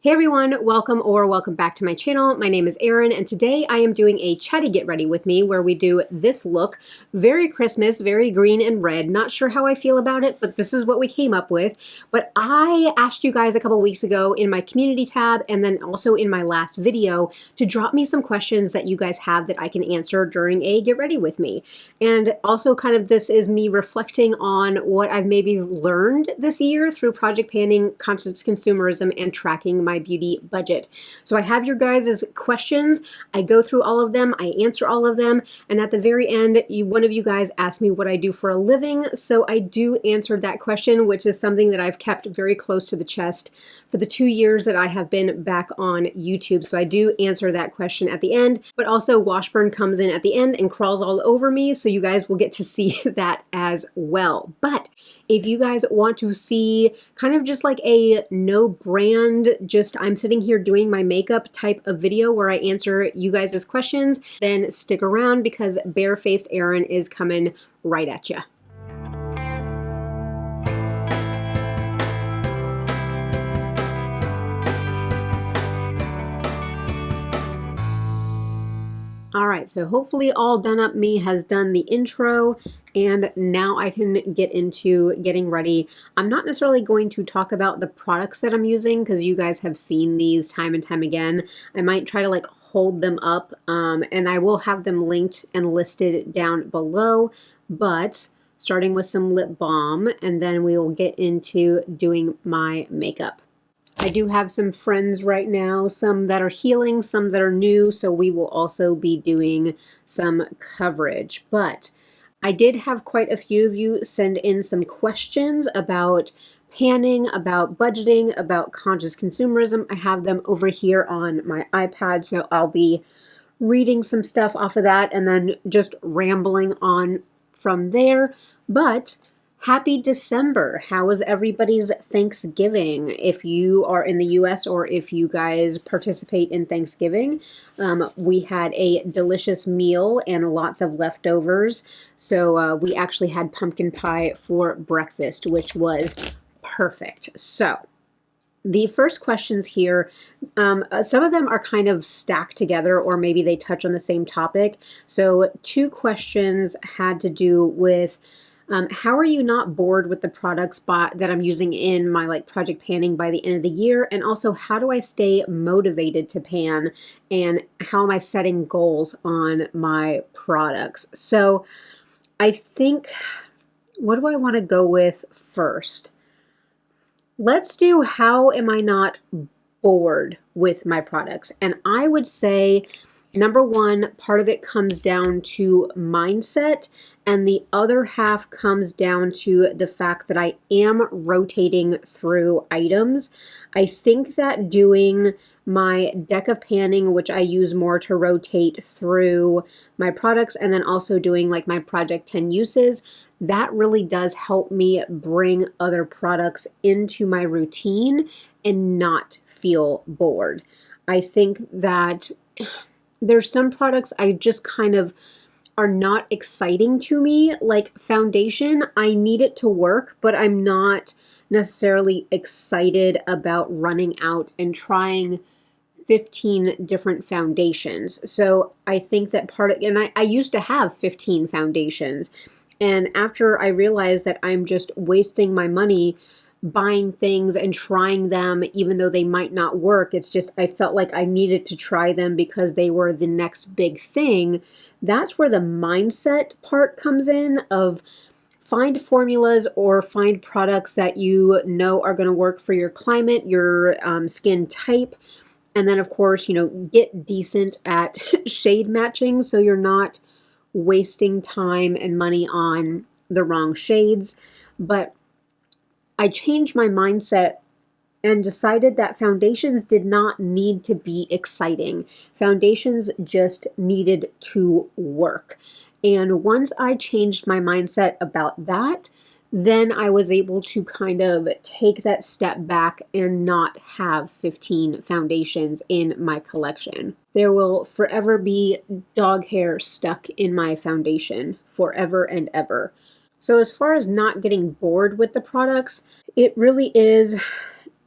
Hey everyone, welcome back to my channel. My name is Erin and today I am doing a chatty get ready with me where we do this look. Very Christmas, very green and red. Not sure how I feel about it, but this is what we came up with. But I asked you guys a couple weeks ago in my community tab and then also in my last video to drop me some questions that you guys have that I can answer during a get ready with me. And also kind of this is me reflecting on what I've maybe learned this year through project planning, conscious consumerism, and tracking my beauty budget. So I have your guys' questions. I go through all of them. I answer all of them. And at the very end, one of you guys asked me what I do for a living. So I do answer that question, which is something that I've kept very close to the chest for the 2 years that I have been back on YouTube. So I do answer that question at the end, but also Washburn comes in at the end and crawls all over me. So you guys will get to see that as well. But if you guys want to see kind of just like a no brand, just I'm sitting here doing my makeup type of video where I answer you guys' questions, then stick around because barefaced Erin is coming right at you. All right, so hopefully All Done Up Me has done the intro and now I can get into getting ready. I'm not necessarily going to talk about the products that I'm using because you guys have seen these time and time again. I might try to like hold them up and I will have them linked and listed down below, but starting with some lip balm and then we will get into doing my makeup. I do have some friends right now, some that are healing, some that are new, so we will also be doing some coverage. But I did have quite a few of you send in some questions about panning, about budgeting, about conscious consumerism. I have them over here on my iPad, so I'll be reading some stuff off of that and then just rambling on from there. But happy December. How was everybody's Thanksgiving? If you are in the US or if you guys participate in Thanksgiving, we had a delicious meal and lots of leftovers. So we actually had pumpkin pie for breakfast, which was perfect. So the first questions here, some of them are kind of stacked together or maybe they touch on the same topic. So 2 questions had to do with how are you not bored with the products that I'm using in my like project panning by the end of the year? And also, how do I stay motivated to pan? And how am I setting goals on my products? So I think, what do I want to go with first? Let's do how am I not bored with my products? And I would say, number one, part of it comes down to mindset, and the other half comes down to the fact that I am rotating through items. I think that doing my deck of panning, which I use more to rotate through my products, and then also doing like my project 10 uses, that really does help me bring other products into my routine and not feel bored. I think that there's some products I just kind of are not exciting to me, like foundation. I need it to work, but I'm not necessarily excited about running out and trying 15 different foundations. So I think that and I used to have 15 foundations. And after I realized that I'm just wasting my money buying things and trying them even though they might not work, it's just I felt like I needed to try them because they were the next big thing. That's where the mindset part comes in of find formulas or find products that you know are going to work for your climate, your skin type. And then of course, you know, get decent at shade matching so you're not wasting time and money on the wrong shades. But I changed my mindset and decided that foundations did not need to be exciting. Foundations just needed to work. And once I changed my mindset about that, then I was able to kind of take that step back and not have 15 foundations in my collection. There will forever be dog hair stuck in my foundation, forever and ever. So as far as not getting bored with the products, it really is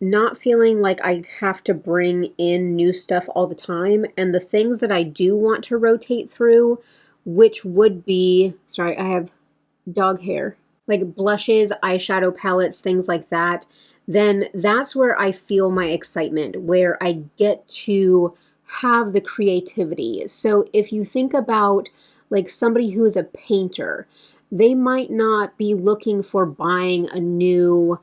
not feeling like I have to bring in new stuff all the time. And the things that I do want to rotate through, which would be, sorry, I have dog hair, like blushes, eyeshadow palettes, things like that, then that's where I feel my excitement, where I get to have the creativity. So if you think about like somebody who is a painter, they might not be looking for buying a new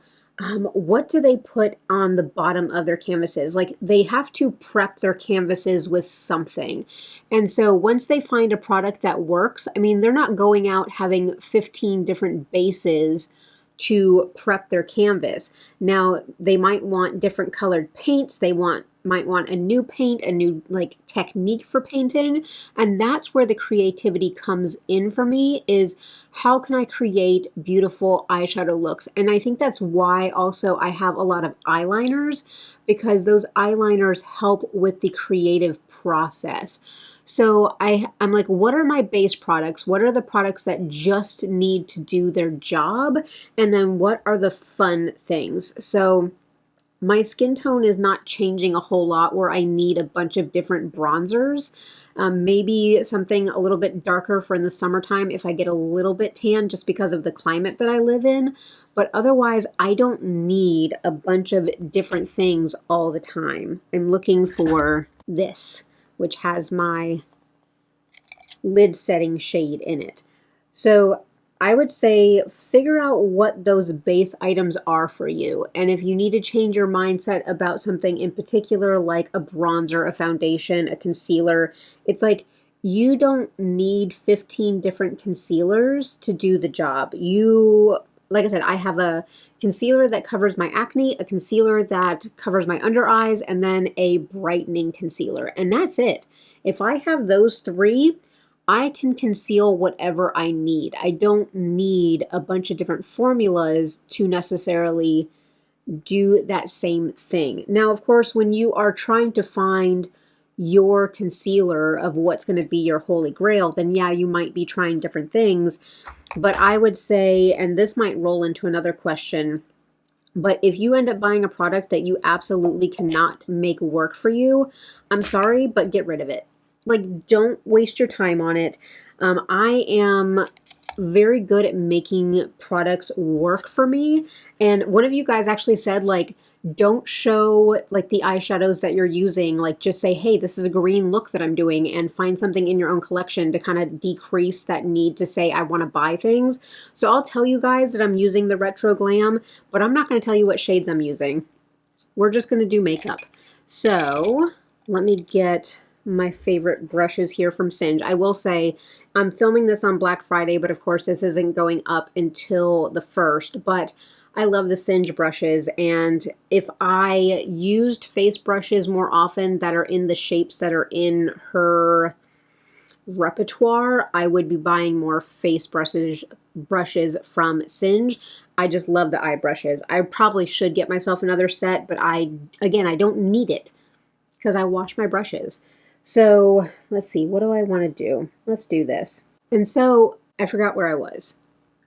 what do they put on the bottom of their canvases? Like they have to prep their canvases with something. And so once they find a product that works, I mean, they're not going out having 15 different bases to prep their canvas. Now, they might want different colored paints. They might want a new paint, a new like technique for painting. And that's where the creativity comes in for me, is how can I create beautiful eyeshadow looks? And I think that's why also I have a lot of eyeliners, because those eyeliners help with the creative process. So I'm like, what are my base products? What are the products that just need to do their job? And then what are the fun things? So my skin tone is not changing a whole lot where I need a bunch of different bronzers. Maybe something a little bit darker for in the summertime if I get a little bit tan, just because of the climate that I live in. But otherwise, I don't need a bunch of different things all the time. I'm looking for this, which has my lid setting shade in it. So I would say figure out what those base items are for you. And if you need to change your mindset about something in particular, like a bronzer, a foundation, a concealer, it's like you don't need 15 different concealers to do the job. Like I said, I have a concealer that covers my acne, a concealer that covers my under eyes, and then a brightening concealer. And that's it. If I have those three, I can conceal whatever I need. I don't need a bunch of different formulas to necessarily do that same thing. Now, of course, when you are trying to find your concealer of what's going to be your holy grail, then yeah, you might be trying different things. But I would say, and this might roll into another question, but if you end up buying a product that you absolutely cannot make work for you, I'm sorry, but get rid of it. Like, don't waste your time on it. I am very good at making products work for me. And one of you guys actually said, like, don't show like the eyeshadows that you're using. Like, just say, hey, this is a green look that I'm doing, and find something in your own collection to kind of decrease that need to say, I want to buy things. So I'll tell you guys that I'm using the Retro Glam, but I'm not going to tell you what shades I'm using. We're just going to do makeup. So let me get my favorite brushes here from Singe. I will say I'm filming this on Black Friday, but of course this isn't going up until the 1st, but I love the Singe brushes, and if I used face brushes more often that are in the shapes that are in her repertoire, I would be buying more face brushes from Singe. I just love the eye brushes. I probably should get myself another set, but I don't need it because I wash my brushes. So let's see, what do I want to do? Let's do this. And so I forgot where I was.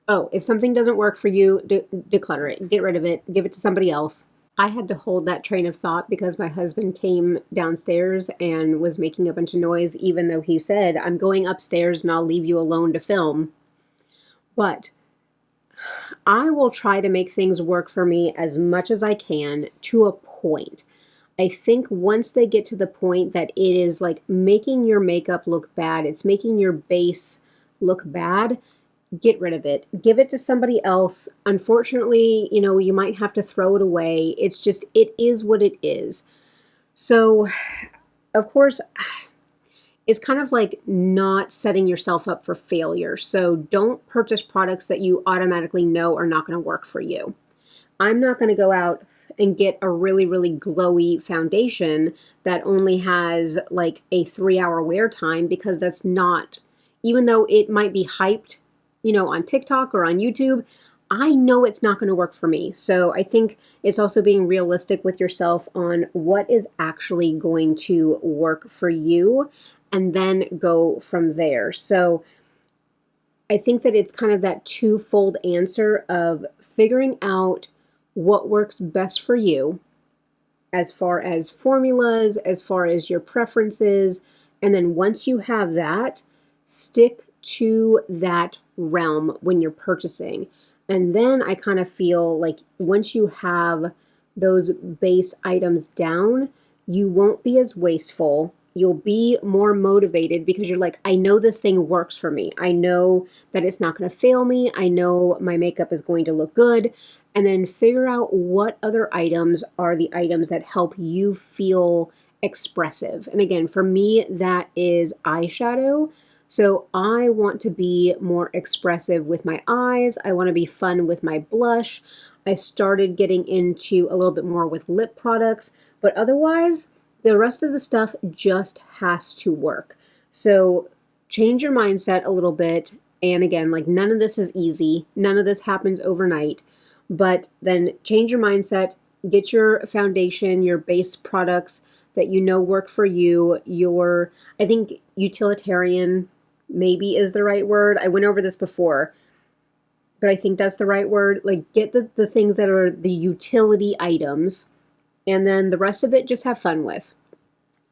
Oh, if something doesn't work for you, declutter it, get rid of it, give it to somebody else. I had to hold that train of thought because my husband came downstairs and was making a bunch of noise, even though he said, I'm going upstairs and I'll leave you alone to film. But I will try to make things work for me as much as I can to a point. I think once they get to the point that it is like making your makeup look bad, it's making your base look bad, get rid of it. Give it to somebody else. Unfortunately, you might have to throw it away. It's just, it is what it is. So, of course, it's kind of like not setting yourself up for failure. So don't purchase products that you automatically know are not going to work for you. I'm not going to go out and get a really, really glowy foundation that only has like a 3-hour wear time, because that's not, even though it might be hyped, on TikTok or on YouTube, I know it's not going to work for me. So I think it's also being realistic with yourself on what is actually going to work for you, and then go from there. So I think that it's kind of that twofold answer of figuring out what works best for you, as far as formulas, as far as your preferences. And then once you have that, stick to that realm when you're purchasing. And then I kind of feel like once you have those base items down, you won't be as wasteful. You'll be more motivated because you're like, I know this thing works for me. I know that it's not going to fail me. I know my makeup is going to look good. And then figure out what other items are the items that help you feel expressive. And again, for me, that is eyeshadow. So I want to be more expressive with my eyes. I want to be fun with my blush. I started getting into a little bit more with lip products, but otherwise, the rest of the stuff just has to work. So change your mindset a little bit. And again, like none of this is easy. None of this happens overnight, but then change your mindset, get your foundation, your base products that you know work for you. I think utilitarian maybe is the right word. I went over this before, but I think that's the right word. Like get the things that are the utility items, and then the rest of it just have fun with.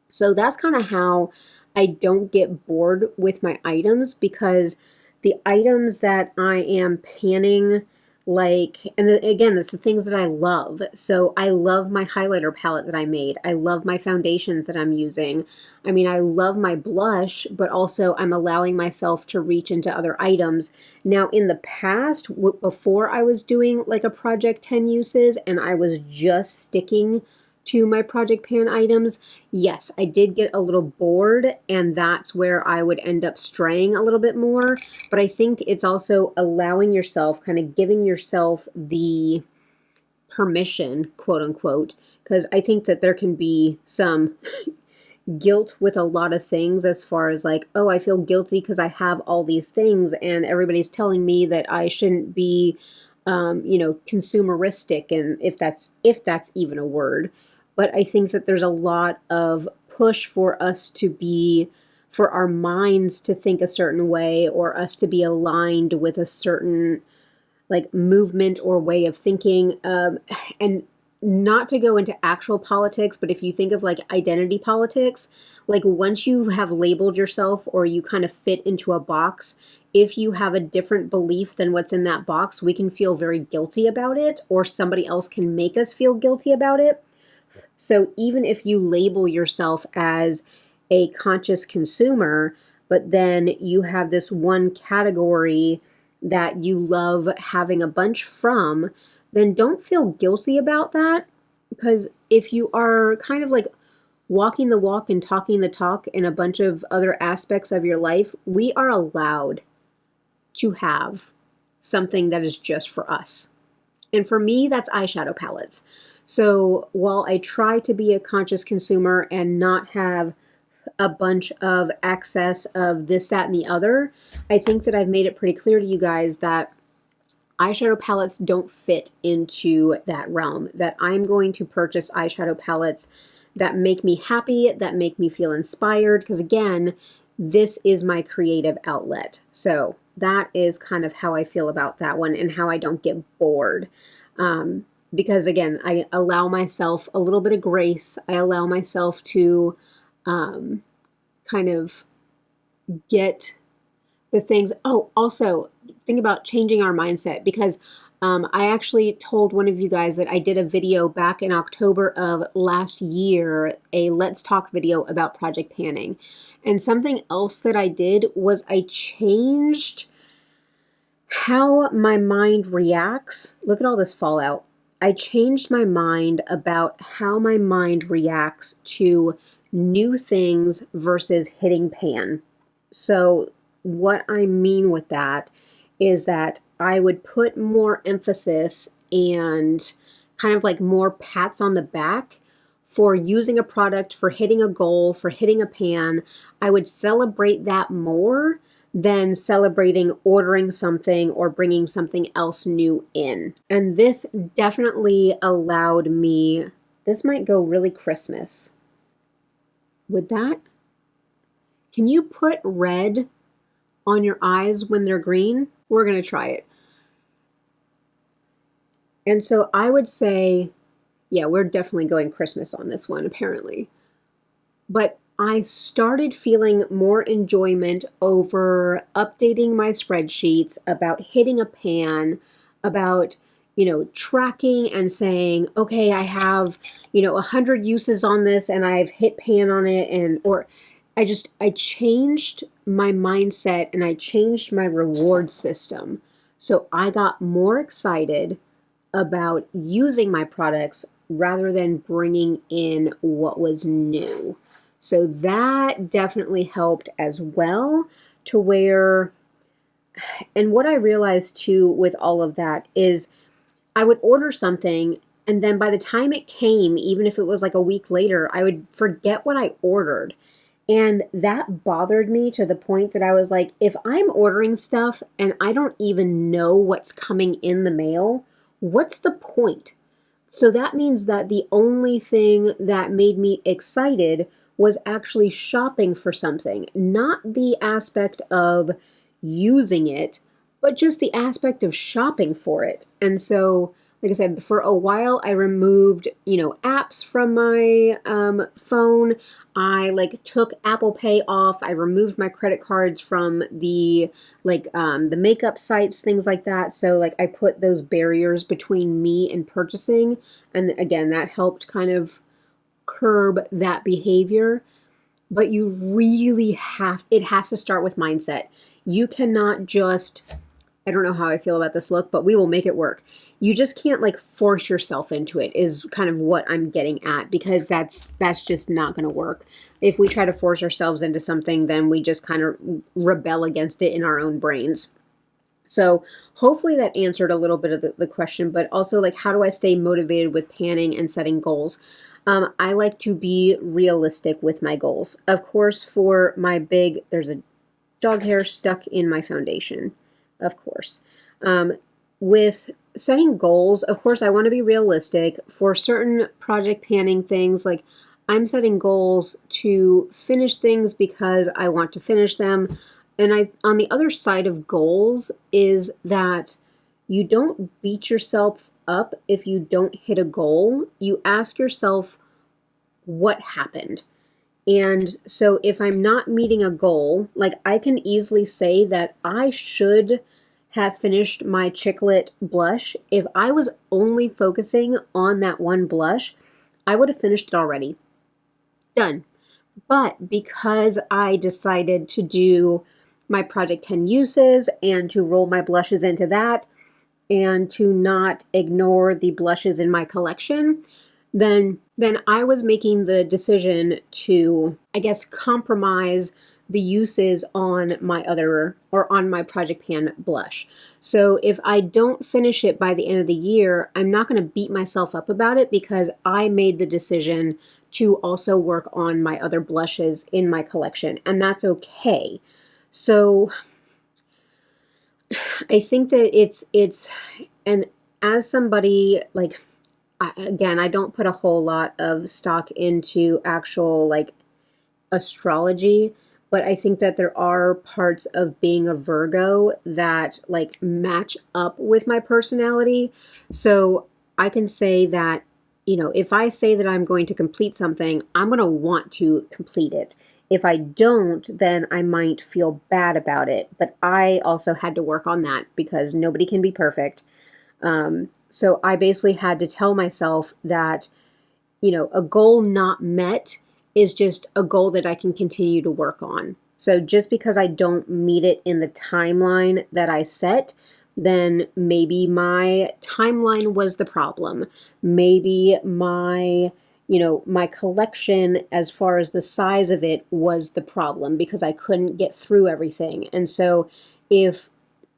So that's kind of how I don't get bored with my items, because the items that I am panning, like, and again, it's the things that I love. So I love my highlighter palette that I made. I love my foundations that I'm using. I mean, I love my blush, but also I'm allowing myself to reach into other items. Now, in the past, before I was doing like a Project 10 uses and I was just sticking to my Project Pan items, yes, I did get a little bored, and that's where I would end up straying a little bit more. But I think it's also allowing yourself, kind of giving yourself the permission, quote unquote, because I think that there can be some guilt with a lot of things, as far as like, oh, I feel guilty because I have all these things and everybody's telling me that I shouldn't be consumeristic, and if that's even a word. But I think that there's a lot of push for us to be, for our minds to think a certain way, or us to be aligned with a certain like movement or way of thinking. And not to go into actual politics, but if you think of like identity politics, like once you have labeled yourself or you kind of fit into a box, if you have a different belief than what's in that box, we can feel very guilty about it, or somebody else can make us feel guilty about it. So even if you label yourself as a conscious consumer, but then you have this one category that you love having a bunch from, then don't feel guilty about that. Because if you are kind of like walking the walk and talking the talk in a bunch of other aspects of your life, we are allowed to have something that is just for us. And for me, that's eyeshadow palettes. So while I try to be a conscious consumer and not have a bunch of excess of this, that, and the other, I think that I've made it pretty clear to you guys that eyeshadow palettes don't fit into that realm, that I'm going to purchase eyeshadow palettes that make me happy, that make me feel inspired, because again, this is my creative outlet. So that is kind of how I feel about that one, and how I don't get bored. Because again, I allow myself a little bit of grace. I allow myself to kind of get the things. Oh, also think about changing our mindset, because I actually told one of you guys that I did a video back in October of last year, a Let's Talk video about project panning. And something else that I did was I changed how my mind reacts. Look at all this fallout. I changed my mind about how my mind reacts to new things versus hitting pan. So what I mean with that is that I would put more emphasis and kind of like more pats on the back for using a product, for hitting a goal, for hitting a pan. I would celebrate that more than celebrating ordering something or bringing something else new in. And this definitely allowed me, this might go really Christmas. With that, can you put red on your eyes when they're green? We're going to try it. And so I would say, Yeah, we're definitely going Christmas on this one, apparently. But I started feeling more enjoyment over updating my spreadsheets, about hitting a pan, about, tracking and saying, okay, I have, 100 uses on this and I've hit pan on it. Or I changed my mindset and I changed my reward system. So I got more excited about using my products rather than bringing in what was new. So that definitely helped as well, to where, and what I realized too with all of that is I would order something, and then by the time it came, even if it was like a week later, I would forget what I ordered. And that bothered me to the point that I was like, if I'm ordering stuff and I don't even know what's coming in the mail, what's the point? So that means that the only thing that made me excited was actually shopping for something, not the aspect of using it, but just the aspect of shopping for it. And so, like I said, for a while I removed, apps from my phone. I took Apple Pay off. I removed my credit cards from the makeup sites, things like that. So I put those barriers between me and purchasing. And again, that helped kind of curb that behavior. But you really it has to start with mindset. You cannot just, I don't know how I feel about this look, but we will make it work. You just can't force yourself into it, is kind of what I'm getting at, because that's just not going to work. If we try to force ourselves into something, then we just kind of rebel against it in our own brains. So hopefully that answered a little bit of the question, but also how do I stay motivated with panning and setting goals? I like to be realistic with my goals. Of course, for my there's a dog hair stuck in my foundation, of course. With setting goals, of course, I want to be realistic. For certain project panning things, I'm setting goals to finish things because I want to finish them. And on the other side of goals is that you don't beat yourself up if you don't hit a goal. You ask yourself, what happened? And so if I'm not meeting a goal, I can easily say that I should have finished my Chicklet blush. If I was only focusing on that one blush, I would have finished it already. Done. But because I decided to do my Project 10 uses and to roll my blushes into that and to not ignore the blushes in my collection, then I was making the decision to, I guess, compromise the uses on my on my Project Pan blush. So if I don't finish it by the end of the year, I'm not going to beat myself up about it, because I made the decision to also work on my other blushes in my collection, and that's okay. So I think that and as somebody, again, I don't put a whole lot of stock into actual astrology, but I think that there are parts of being a Virgo that match up with my personality. So I can say that, if I say that I'm going to complete something, I'm going to want to complete it. If I don't, then I might feel bad about it. But I also had to work on that, because nobody can be perfect. So I basically had to tell myself that, a goal not met is just a goal that I can continue to work on. So just because I don't meet it in the timeline that I set, then maybe my timeline was the problem. Maybe my collection, as far as the size of it, was the problem, because I couldn't get through everything. And so if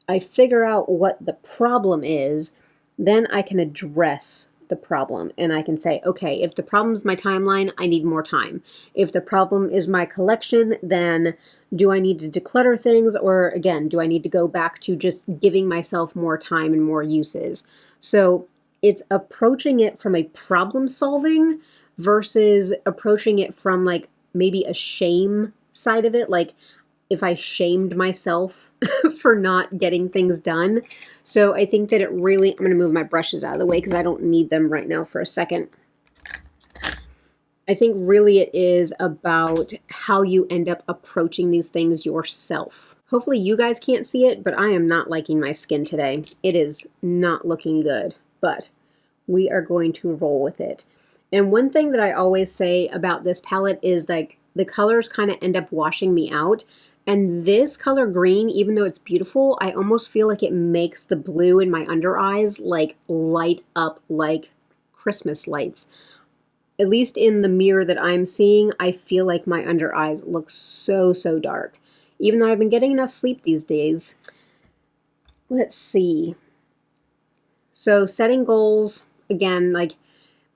I figure out what the problem is, then I can address the problem, and I can say, okay, if the problem is my timeline, I need more time. If the problem is my collection, then do I need to declutter things, or again, do I need to go back to just giving myself more time and more uses? So it's approaching it from a problem solving versus approaching it from maybe a shame side of it. if I shamed myself for not getting things done. So I think that it really, I'm going to move my brushes out of the way because I don't need them right now for a second. I think really it is about how you end up approaching these things yourself. Hopefully you guys can't see it, but I am not liking my skin today. It is not looking good, but we are going to roll with it. And one thing that I always say about this palette is like the colors kind of end up washing me out. And this color green, even though it's beautiful, I almost feel like it makes the blue in my under eyes like light up like Christmas lights. At least in the mirror that I'm seeing, I feel like my under eyes look so, so dark. Even though I've been getting enough sleep these days. Let's see. So setting goals, again, like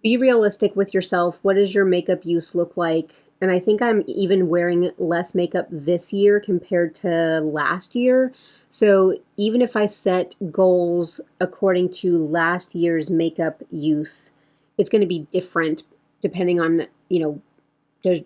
be realistic with yourself. What does your makeup use look like? And I think I'm even wearing less makeup this year compared to last year. So even if I set goals according to last year's makeup use, it's going to be different depending on, you know,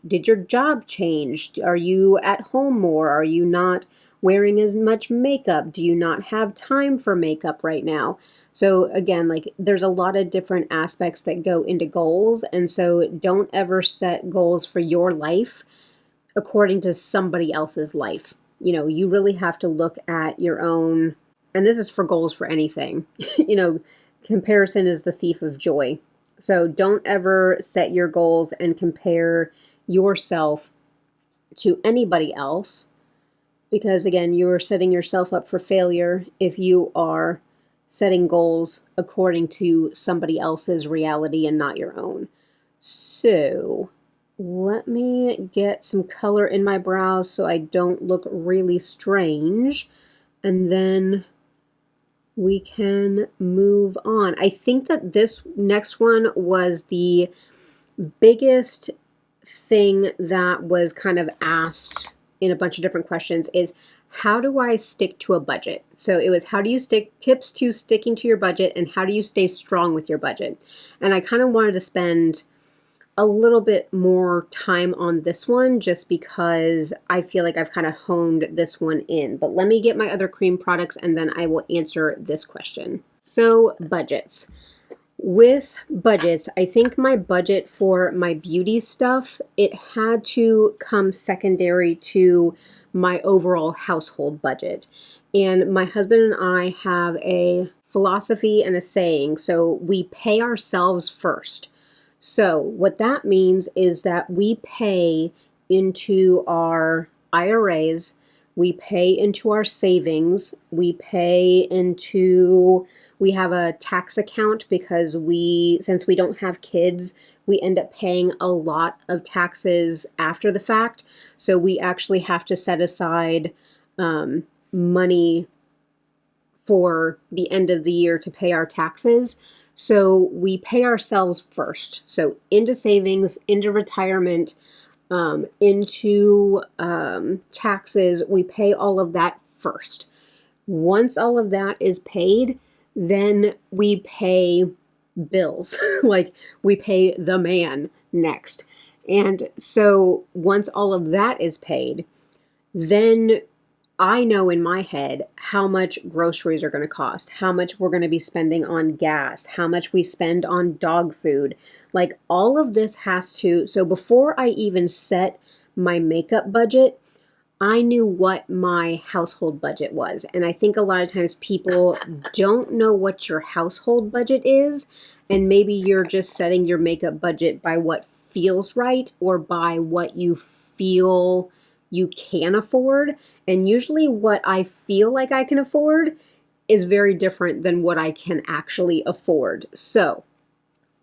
did your job change? Are you at home more? Are you not wearing as much makeup? Do you not have time for makeup right now? So again, like there's a lot of different aspects that go into goals. And so don't ever set goals for your life according to somebody else's life. You know, you really have to look at your own, and this is for goals for anything. You know, comparison is the thief of joy. So don't ever set your goals and compare yourself to anybody else, because again, you're setting yourself up for failure if you are setting goals according to somebody else's reality and not your own. So let me get some color in my brows so I don't look really strange, and then we can move on. I think that this next one was the biggest thing that was kind of asked in a bunch of different questions is, how do I stick to a budget? So it was, how do you tips to sticking to your budget, and how do you stay strong with your budget? And I kind of wanted to spend a little bit more time on this one just because I feel like I've kind of honed this one in. But let me get my other cream products and then I will answer this question. So budgets. With budgets, I think my budget for my beauty stuff, it had to come secondary to my overall household budget. And my husband and I have a philosophy and a saying, so we pay ourselves first. So what that means is that we pay into our IRAs, we pay into our savings, we have a tax account because since we don't have kids, we end up paying a lot of taxes after the fact. So we actually have to set aside money for the end of the year to pay our taxes. So we pay ourselves first. So into savings, into retirement, into taxes, we pay all of that first. Once all of that is paid, then we pay bills, like we pay the man next. And so once all of that is paid, then I know in my head how much groceries are going to cost, how much we're going to be spending on gas, how much we spend on dog food. Like all of this has to, so before I even set my makeup budget, I knew what my household budget was. And I think a lot of times people don't know what your household budget is. And maybe you're just setting your makeup budget by what feels right or by what you feel you can afford. And usually what I feel like I can afford is very different than what I can actually afford. So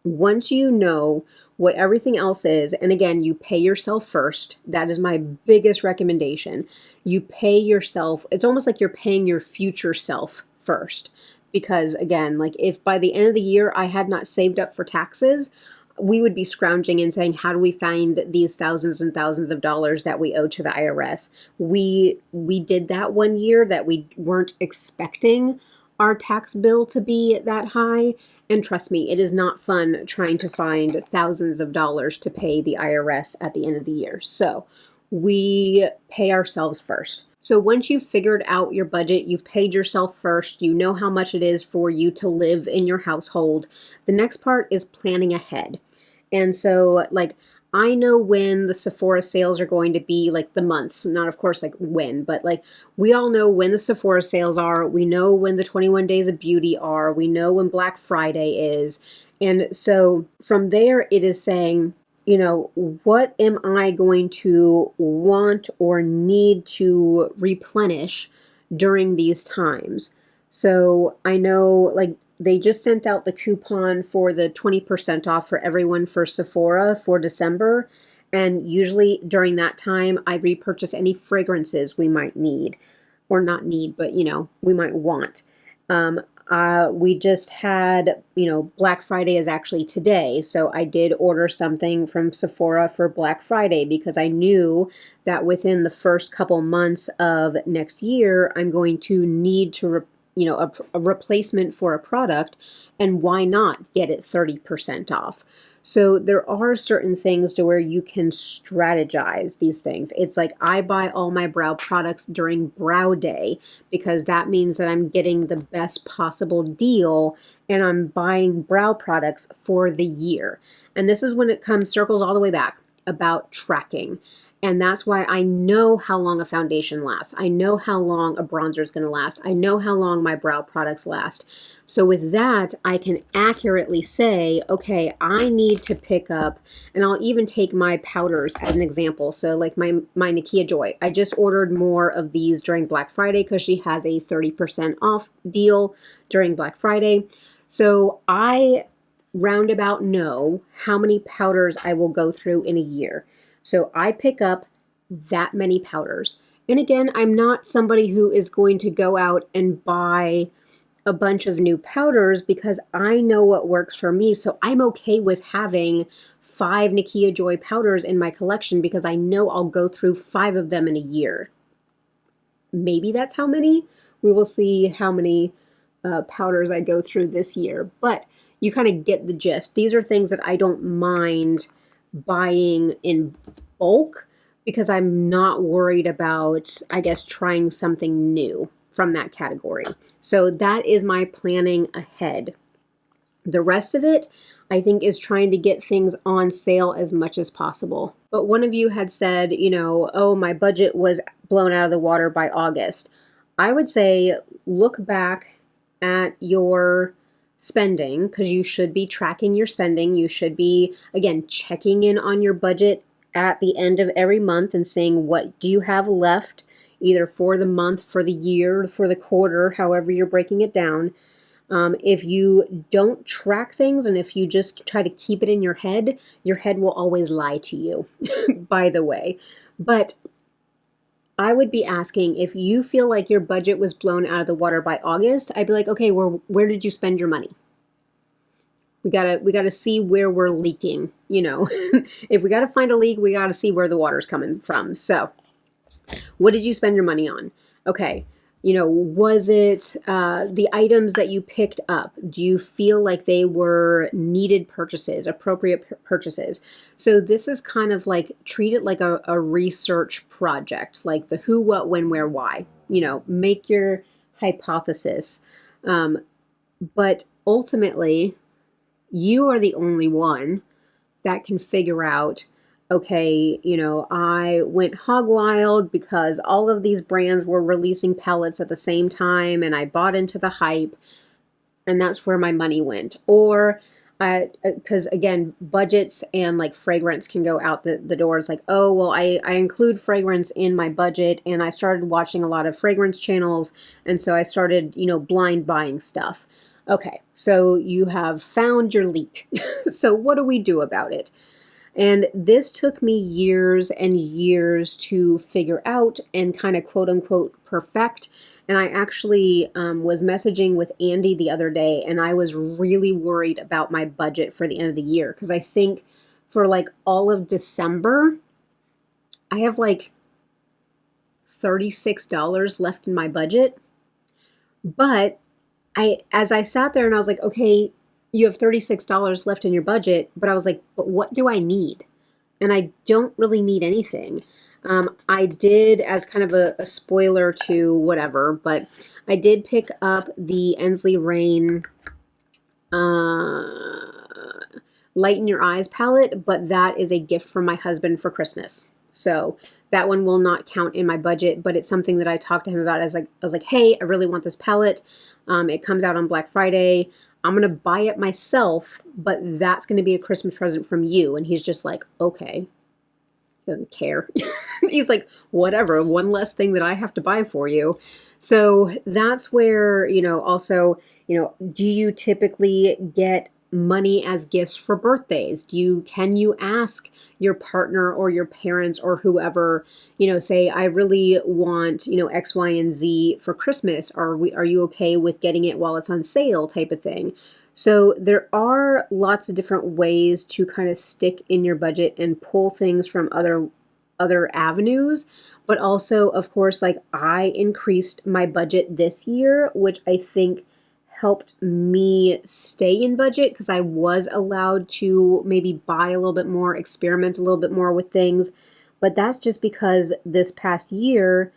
once you know what everything else is, and again, you pay yourself first. That is my biggest recommendation. You pay yourself. It's almost like you're paying your future self first. Because again, like if by the end of the year I had not saved up for taxes, we would be scrounging and saying, how do we find these thousands and thousands of dollars that we owe to the IRS? We did that one year that we weren't expecting our tax bill to be that high. And trust me, it is not fun trying to find thousands of dollars to pay the IRS at the end of the year. So we pay ourselves first. So once you've figured out your budget, you've paid yourself first, you know how much it is for you to live in your household. The next part is planning ahead. And so like I know when the Sephora sales are going to be, like the months, not of course like when, but like we all know when the Sephora sales are. We know when the 21 Days of Beauty are. We know when Black Friday is. And so from there, it is saying, you know, what am I going to want or need to replenish during these times? So I know like they just sent out the coupon for the 20% off for everyone for Sephora for December. And usually during that time, I repurchase any fragrances we might need, or not need, but you know, we might want. We just had, you know, Black Friday is actually today. So I did order something from Sephora for Black Friday because I knew that within the first couple months of next year, I'm going to need to, a replacement for a product. And why not get it 30% off? So there are certain things to where you can strategize these things. It's like I buy all my brow products during brow day because that means that I'm getting the best possible deal and I'm buying brow products for the year. And this is when it circles all the way back about tracking. And that's why I know how long a foundation lasts. I know how long a bronzer is going to last. I know how long my brow products last. So with that, I can accurately say, okay, I need to pick up, and I'll even take my powders as an example. So like my Nakia Joy, I just ordered more of these during Black Friday because she has a 30% off deal during Black Friday. So I roundabout know how many powders I will go through in a year. So I pick up that many powders. And again, I'm not somebody who is going to go out and buy a bunch of new powders because I know what works for me. So I'm okay with having 5 Nakia Joy powders in my collection because I know I'll go through 5 of them in a year. Maybe that's how many. We will see how many powders I go through this year. But you kind of get the gist. These are things that I don't mind buying in bulk because I'm not worried about, I guess, trying something new from that category. So that is my planning ahead. The rest of it, I think, is trying to get things on sale as much as possible. But one of you had said, oh, my budget was blown out of the water by August. I would say look back at your spending, because you should be tracking your spending. You should be, again, checking in on your budget at the end of every month and saying, what do you have left, either for the month, for the year, for the quarter, however you're breaking it down. If you don't track things and if you just try to keep it in your head will always lie to you, by the way. But I would be asking, if you feel like your budget was blown out of the water by August, I'd be like, okay, where did you spend your money? We gotta see where we're leaking, If we gotta find a leak, we gotta see where the water's coming from. So what did you spend your money on? Okay, was it the items that you picked up? Do you feel like they were needed purchases, appropriate purchases? So this is kind of like, treat it like a research project, like the who, what, when, where, why. Make your hypothesis. But ultimately, you are the only one that can figure out, okay, I went hog wild because all of these brands were releasing palettes at the same time and I bought into the hype and that's where my money went. Or because again, budgets and like fragrance can go out the doors. Like, oh, well, I include fragrance in my budget and I started watching a lot of fragrance channels. And so I started, blind buying stuff. Okay, so you have found your leak. So what do we do about it? And this took me years and years to figure out and kind of quote unquote perfect. And I actually was messaging with Andy the other day and I was really worried about my budget for the end of the year. Because I think for like all of December, I have like $36 left in my budget. But as I sat there and I was like, okay, you have $36 left in your budget, but I was like, but what do I need? and I don't really need anything. I did, as kind of a spoiler to whatever, but I did pick up the Ensley Rain Lighten Your Eyes palette, but that is a gift from my husband for Christmas. So that one will not count in my budget, but it's something that I talked to him about. I was like, hey, I really want this palette. It comes out on Black Friday. I'm going to buy it myself, but that's going to be a Christmas present from you. And he's just like, okay. He doesn't care. He's like, whatever, one less thing that I have to buy for you. So that's where, also, do you typically get money as gifts for birthdays? Can you ask your partner or your parents or whoever, say, I really want, X, Y, and Z for Christmas. Are you okay with getting it while it's on sale type of thing? So there are lots of different ways to kind of stick in your budget and pull things from other avenues. But also, of course, like I increased my budget this year, which I think helped me stay in budget because I was allowed to maybe buy a little bit more, experiment a little bit more with things. But that's just because this past year,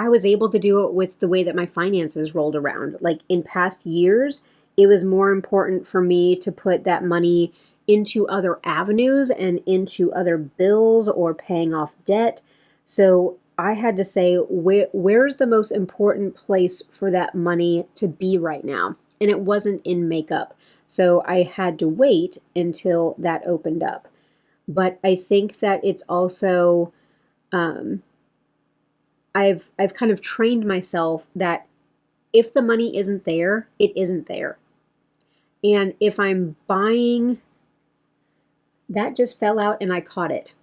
I was able to do it with the way that my finances rolled around. Like in past years, it was more important for me to put that money into other avenues and into other bills or paying off debt. So I had to say, where's the most important place for that money to be right now? And it wasn't in makeup. So I had to wait until that opened up. But I think that it's also, I've kind of trained myself that if the money isn't there, it isn't there. And if I'm buying, that just fell out and I caught it.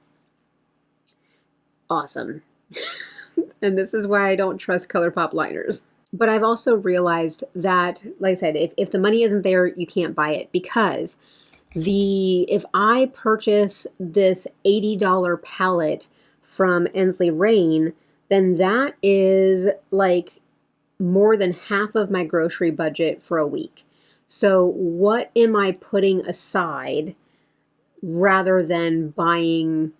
Awesome. And this is why I don't trust ColourPop liners. But I've also realized that, like I said, if the money isn't there, you can't buy it, because if I purchase this $80 palette from Ensley Rain, then that is like more than half of my grocery budget for a week. So what am I putting aside rather than buying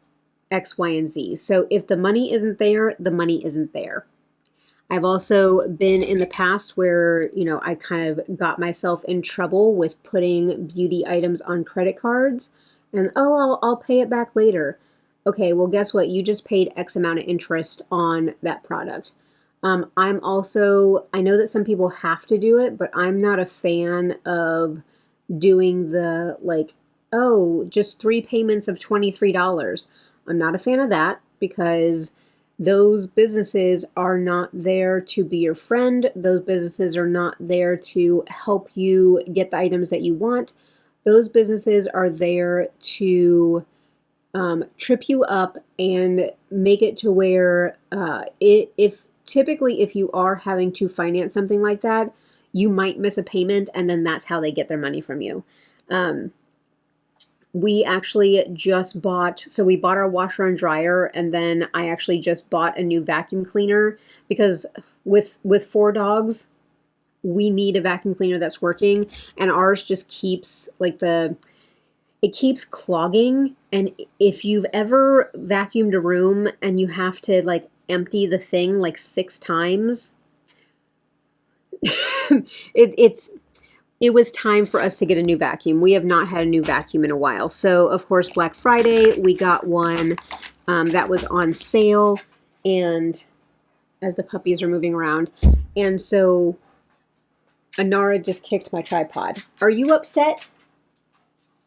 X, Y, and Z? So if the money isn't there, the money isn't there. I've also been in the past where, I kind of got myself in trouble with putting beauty items on credit cards and, I'll pay it back later. Okay, well, guess what? You just paid X amount of interest on that product. I know that some people have to do it, but I'm not a fan of doing the just 3 payments of $23. I'm not a fan of that because those businesses are not there to be your friend. Those businesses are not there to help you get the items that you want. Those businesses are there to trip you up and make it to where if you are having to finance something like that, you might miss a payment, and then that's how they get their money from you. We actually just bought our washer and dryer, and then I actually just bought a new vacuum cleaner because with 4 dogs, we need a vacuum cleaner that's working, and ours just keeps it keeps clogging. And if you've ever vacuumed a room and you have to empty the thing 6 times, it was time for us to get a new vacuum. We have not had a new vacuum in a while. So of course, Black Friday, we got one that was on sale, and as the puppies are moving around. And so Anara just kicked my tripod. Are you upset?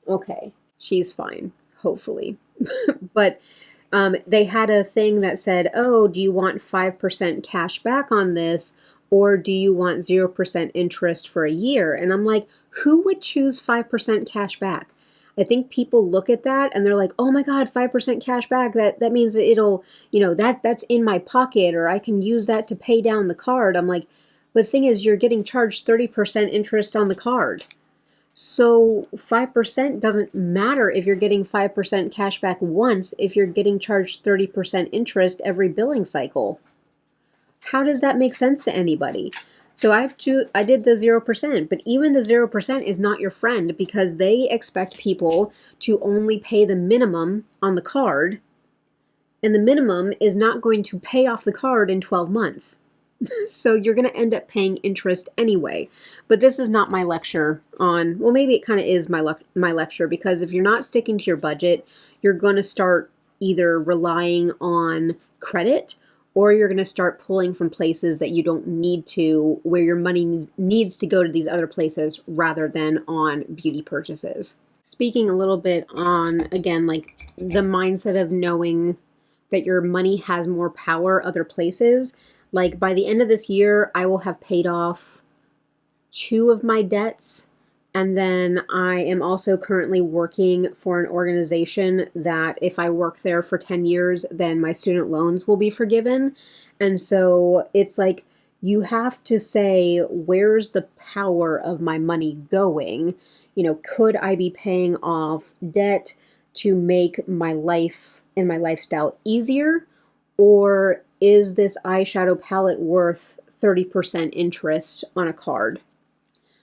Okay, she's fine, hopefully. But they had a thing that said, do you want 5% cash back on this? Or do you want 0% interest for a year? And I'm like, who would choose 5% cash back? I think people look at that and they're like, oh my God, 5% cash back. That means that it'll, that's in my pocket, or I can use that to pay down the card. I'm like, but the thing is, you're getting charged 30% interest on the card. So 5% doesn't matter if you're getting 5% cash back once, if you're getting charged 30% interest every billing cycle. How does that make sense to anybody? So I did the 0%, but even the 0% is not your friend because they expect people to only pay the minimum on the card, and the minimum is not going to pay off the card in 12 months. So you're going to end up paying interest anyway. But this is not my lecture on, well, maybe it kind of is my lecture, because if you're not sticking to your budget, you're going to start either relying on credit, or you're going to start pulling from places that you don't need to, where your money needs to go to these other places rather than on beauty purchases. Speaking a little bit on, again, like the mindset of knowing that your money has more power other places. Like by the end of this year, I will have paid off 2 of my debts. And then I am also currently working for an organization that if I work there for 10 years, then my student loans will be forgiven. And so it's like, you have to say, where's the power of my money going? You know, could I be paying off debt to make my life and my lifestyle easier? Or is this eyeshadow palette worth 30% interest on a card?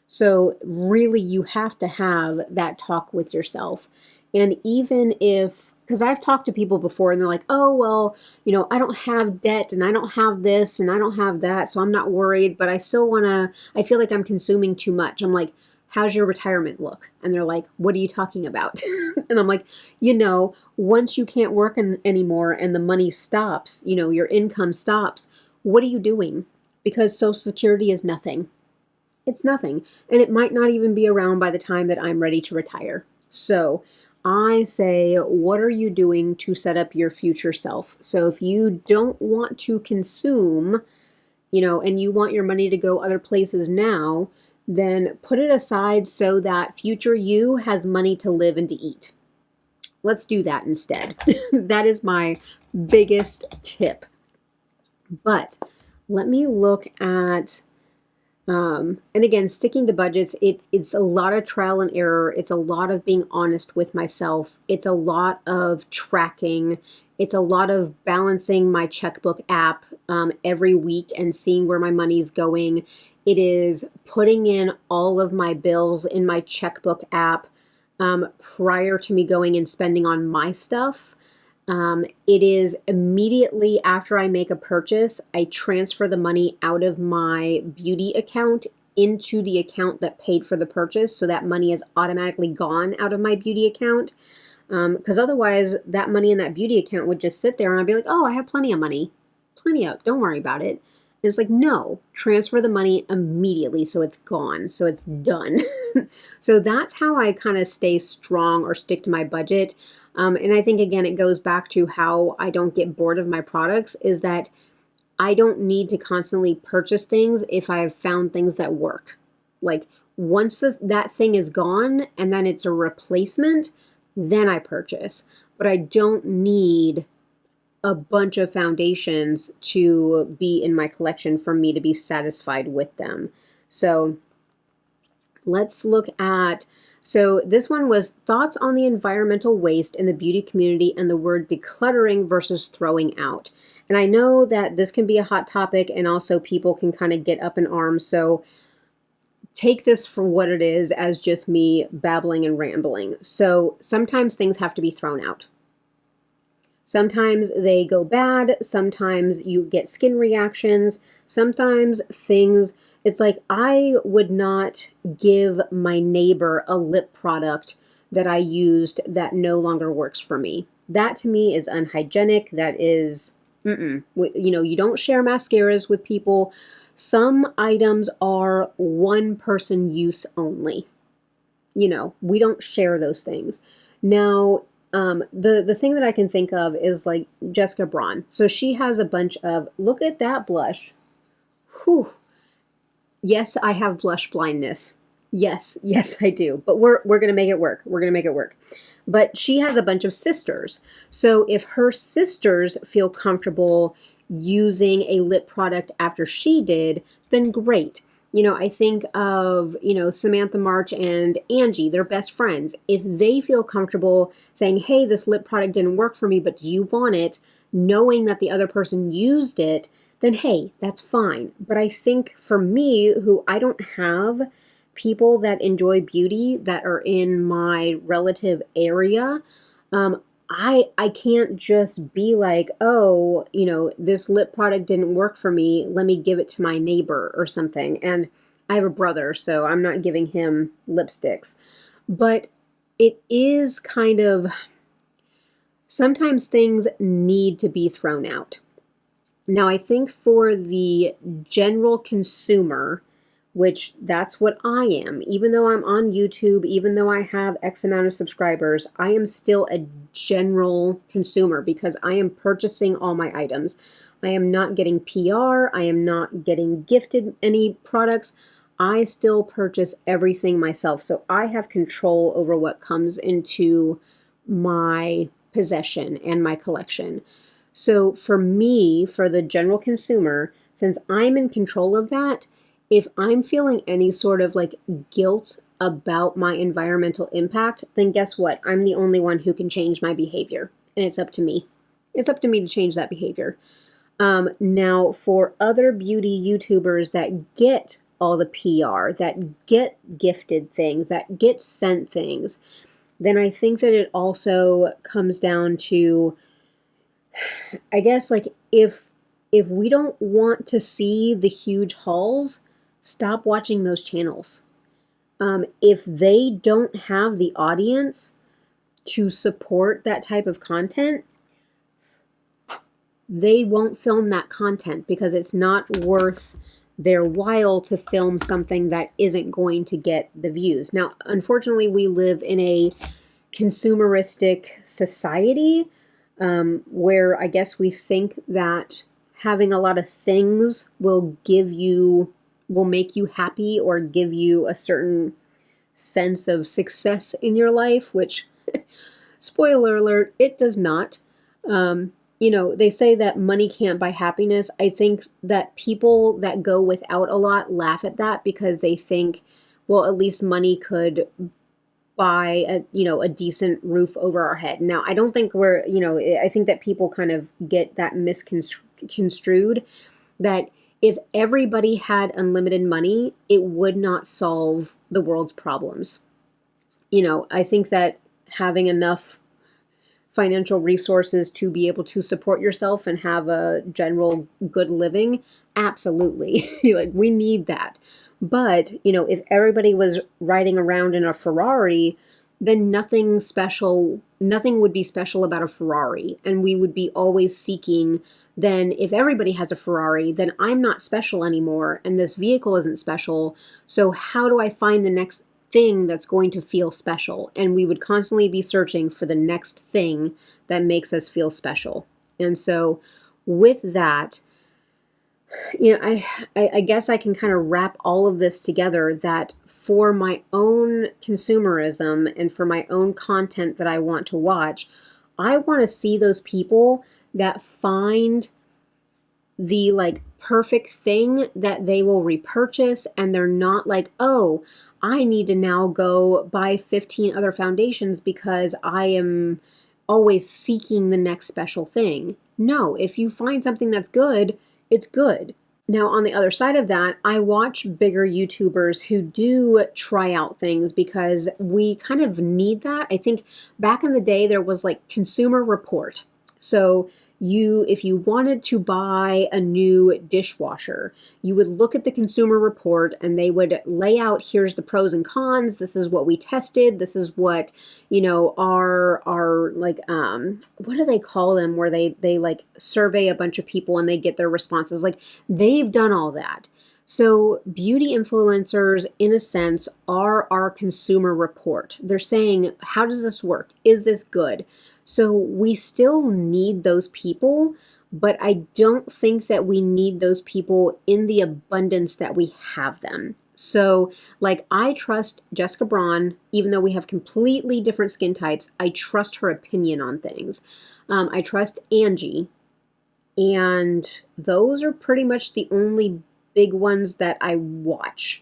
So really, you have to have that talk with yourself. And even if, because I've talked to people before and they're like, oh, well, you know, I don't have debt and I don't have this and I don't have that, so I'm not worried, but I still want to, I feel like I'm consuming too much. I'm like, how's your retirement look? And they're like, what are you talking about? And I'm like, you know, once you can't work anymore and the money stops, you know, your income stops, what are you doing? Because Social Security is nothing. It's nothing. And it might not even be around by the time that I'm ready to retire. So I say, what are you doing to set up your future self? So if you don't want to consume, you know, and you want your money to go other places now, then put it aside so that future you has money to live and to eat. Let's do that instead. That is my biggest tip. But let me look at, and again, sticking to budgets, it's a lot of trial and error. It's a lot of being honest with myself. It's a lot of tracking. It's a lot of balancing my checkbook app every week and seeing where my money's going. It is putting in all of my bills in my checkbook app prior to me going and spending on my stuff. It is immediately after I make a purchase, I transfer the money out of my beauty account into the account that paid for the purchase. So that money is automatically gone out of my beauty account. Because otherwise that money in that beauty account would just sit there and I'd be like, oh, I have plenty of money. Plenty of, don't worry about it. And it's like, no, transfer the money immediately so it's gone, so it's done. So that's how I kind of stay strong or stick to my budget. And I think, again, it goes back to how I don't get bored of my products, is that I don't need to constantly purchase things if I've found things that work. Like once that thing is gone and then it's a replacement, then I purchase. But I don't need a bunch of foundations to be in my collection for me to be satisfied with them. So let's look at, so this one was thoughts on the environmental waste in the beauty community and the word decluttering versus throwing out. And I know that this can be a hot topic and also people can kind of get up in arms. So take this for what it is, as just me babbling and rambling. So sometimes things have to be thrown out. Sometimes they go bad, sometimes you get skin reactions, sometimes things, it's like I would not give my neighbor a lip product that I used that no longer works for me. That to me is unhygienic, that is, you know, you don't share mascaras with people. Some items are one person use only. You know, we don't share those things. Now, the thing that I can think of is like Jessica Braun. So she has a bunch of, look at that blush. Whew. Yes, I have blush blindness. Yes, I do. But we're going to make it work. We're going to make it work. But she has a bunch of sisters. So if her sisters feel comfortable using a lip product after she did, then great. You know, I think of, you know, Samantha March and Angie, they're best friends. If they feel comfortable saying, hey, this lip product didn't work for me, but do you want it? Knowing that the other person used it, then hey, that's fine. But I think for me, who I don't have people that enjoy beauty that are in my relative area, I can't just be like, oh, this lip product didn't work for me. Let me give it to my neighbor or something. And I have a brother, so I'm not giving him lipsticks. But it is kind of, sometimes things need to be thrown out. Now, I think for the general consumer, which that's what I am, even though I'm on YouTube, even though I have X amount of subscribers, I am still a general consumer because I am purchasing all my items. I am not getting PR. I am not getting gifted any products. I still purchase everything myself. So I have control over what comes into my possession and my collection. So for me, for the general consumer, since I'm in control of that, if I'm feeling any sort of like guilt about my environmental impact, then guess what? I'm the only one who can change my behavior. And it's up to me. It's up to me to change that behavior. Now, for other beauty YouTubers that get all the PR, that get gifted things, that get sent things, then I think that it also comes down to, I guess, like if we don't want to see the huge hauls, stop watching those channels. If they don't have the audience to support that type of content, they won't film that content because it's not worth their while to film something that isn't going to get the views. Now, unfortunately, we live in a consumeristic society where I guess we think that having a lot of things will make you happy or give you a certain sense of success in your life, which, spoiler alert, it does not. They say that money can't buy happiness. I think that people that go without a lot laugh at that because they think, well, at least money could buy a decent roof over our head. Now, I don't think I think that people kind of get that misconstrued that if everybody had unlimited money, it would not solve the world's problems. I think that having enough financial resources to be able to support yourself and have a general good living, absolutely. Like, we need that. But, if everybody was riding around in a Ferrari, then nothing would be special about a Ferrari. And we would be always seeking, then if everybody has a Ferrari, then I'm not special anymore and this vehicle isn't special. So how do I find the next thing that's going to feel special? And we would constantly be searching for the next thing that makes us feel special. And so with that, I guess I can kind of wrap all of this together that for my own consumerism and for my own content that I want to watch, I want to see those people that find the like perfect thing that they will repurchase, and they're not like, oh, I need to now go buy 15 other foundations because I am always seeking the next special thing. No, if you find something that's good, it's good. Now, on the other side of that, I watch bigger YouTubers who do try out things because we kind of need that. I think back in the day, there was like Consumer Report. So if you wanted to buy a new dishwasher, you would look at the Consumer Report and they would lay out, here's the pros and cons. This is what we tested. This is what, our like, what do they call them? Where they like survey a bunch of people and they get their responses. Like, they've done all that. So beauty influencers, in a sense, are our Consumer Report. They're saying, how does this work? Is this good? So we still need those people, but I don't think that we need those people in the abundance that we have them. So, like, I trust Jessica Braun, even though we have completely different skin types. I trust her opinion on things. I trust Angie, and those are pretty much the only big ones that I watch.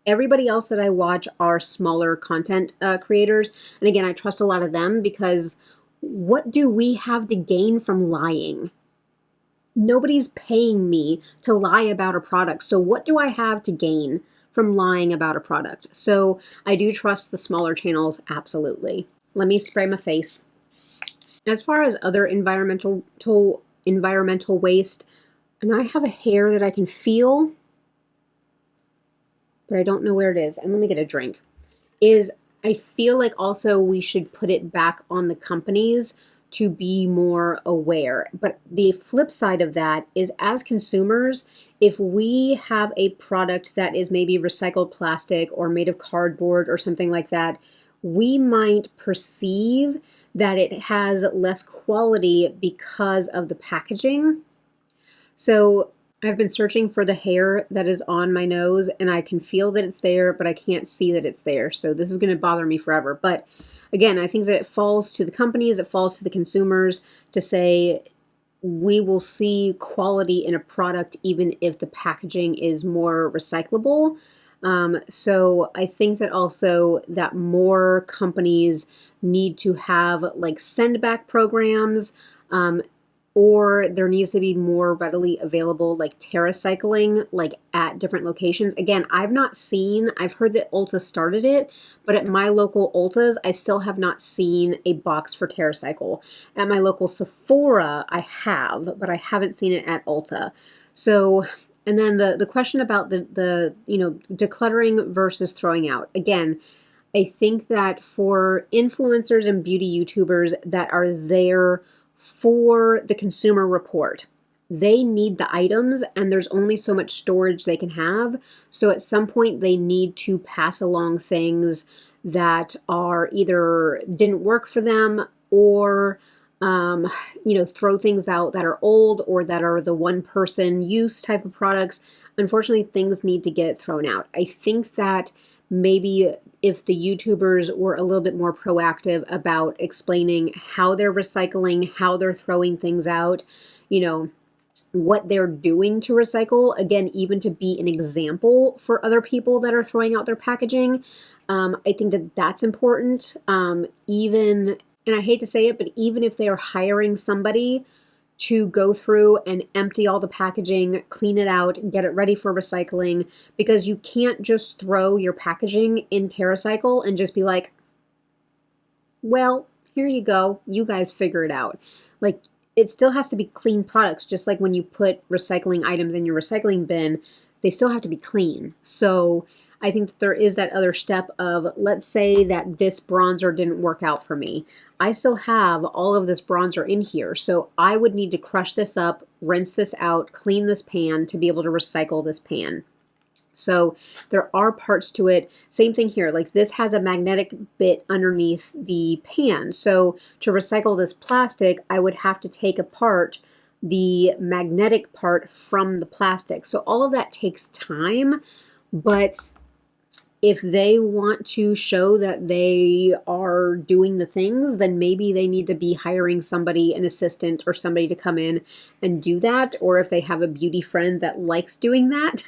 Everybody else that I watch are smaller content creators. And again, I trust a lot of them because what do we have to gain from lying? Nobody's paying me to lie about a product. So what do I have to gain from lying about a product? So I do trust the smaller channels, absolutely. Let me spray my face. As far as other environmental waste, and I have a hair that I can feel, but I don't know where it is. And let me get a drink. I feel like also we should put it back on the companies to be more aware. But the flip side of that is, as consumers, if we have a product that is maybe recycled plastic or made of cardboard or something like that, we might perceive that it has less quality because of the packaging. So I've been searching for the hair that is on my nose, and I can feel that it's there, but I can't see that it's there. So this is going to bother me forever. But again, I think that it falls to the companies, it falls to the consumers to say, we will see quality in a product even if the packaging is more recyclable. So I think that also that more companies need to have like send back programs, or there needs to be more readily available like TerraCycling like at different locations. Again, I've heard that Ulta started it, but at my local Ultas, I still have not seen a box for TerraCycle. At my local Sephora, I have, but I haven't seen it at Ulta. So, and then the question about the decluttering versus throwing out. Again, I think that for influencers and beauty YouTubers that are there for the consumer report, they need the items and there's only so much storage they can have. So at some point they need to pass along things that are either didn't work for them, or throw things out that are old or that are the one person use type of products. Unfortunately, things need to get thrown out. I think that maybe if the YouTubers were a little bit more proactive about explaining how they're recycling, how they're throwing things out, what they're doing to recycle, again, even to be an example for other people that are throwing out their packaging. I think that that's important. And I hate to say it, but even if they are hiring somebody to go through and empty all the packaging, clean it out, get it ready for recycling, because you can't just throw your packaging in TerraCycle and just be like, well, here you go, you guys figure it out. Like, it still has to be clean products, just like when you put recycling items in your recycling bin, they still have to be clean. So I think that there is that other step of, let's say that this bronzer didn't work out for me. I still have all of this bronzer in here, so I would need to crush this up, rinse this out, clean this pan to be able to recycle this pan. So there are parts to it. Same thing here, like this has a magnetic bit underneath the pan. So to recycle this plastic, I would have to take apart the magnetic part from the plastic. So all of that takes time, but if they want to show that they are doing the things, then maybe they need to be hiring somebody, an assistant or somebody to come in and do that. Or if they have a beauty friend that likes doing that,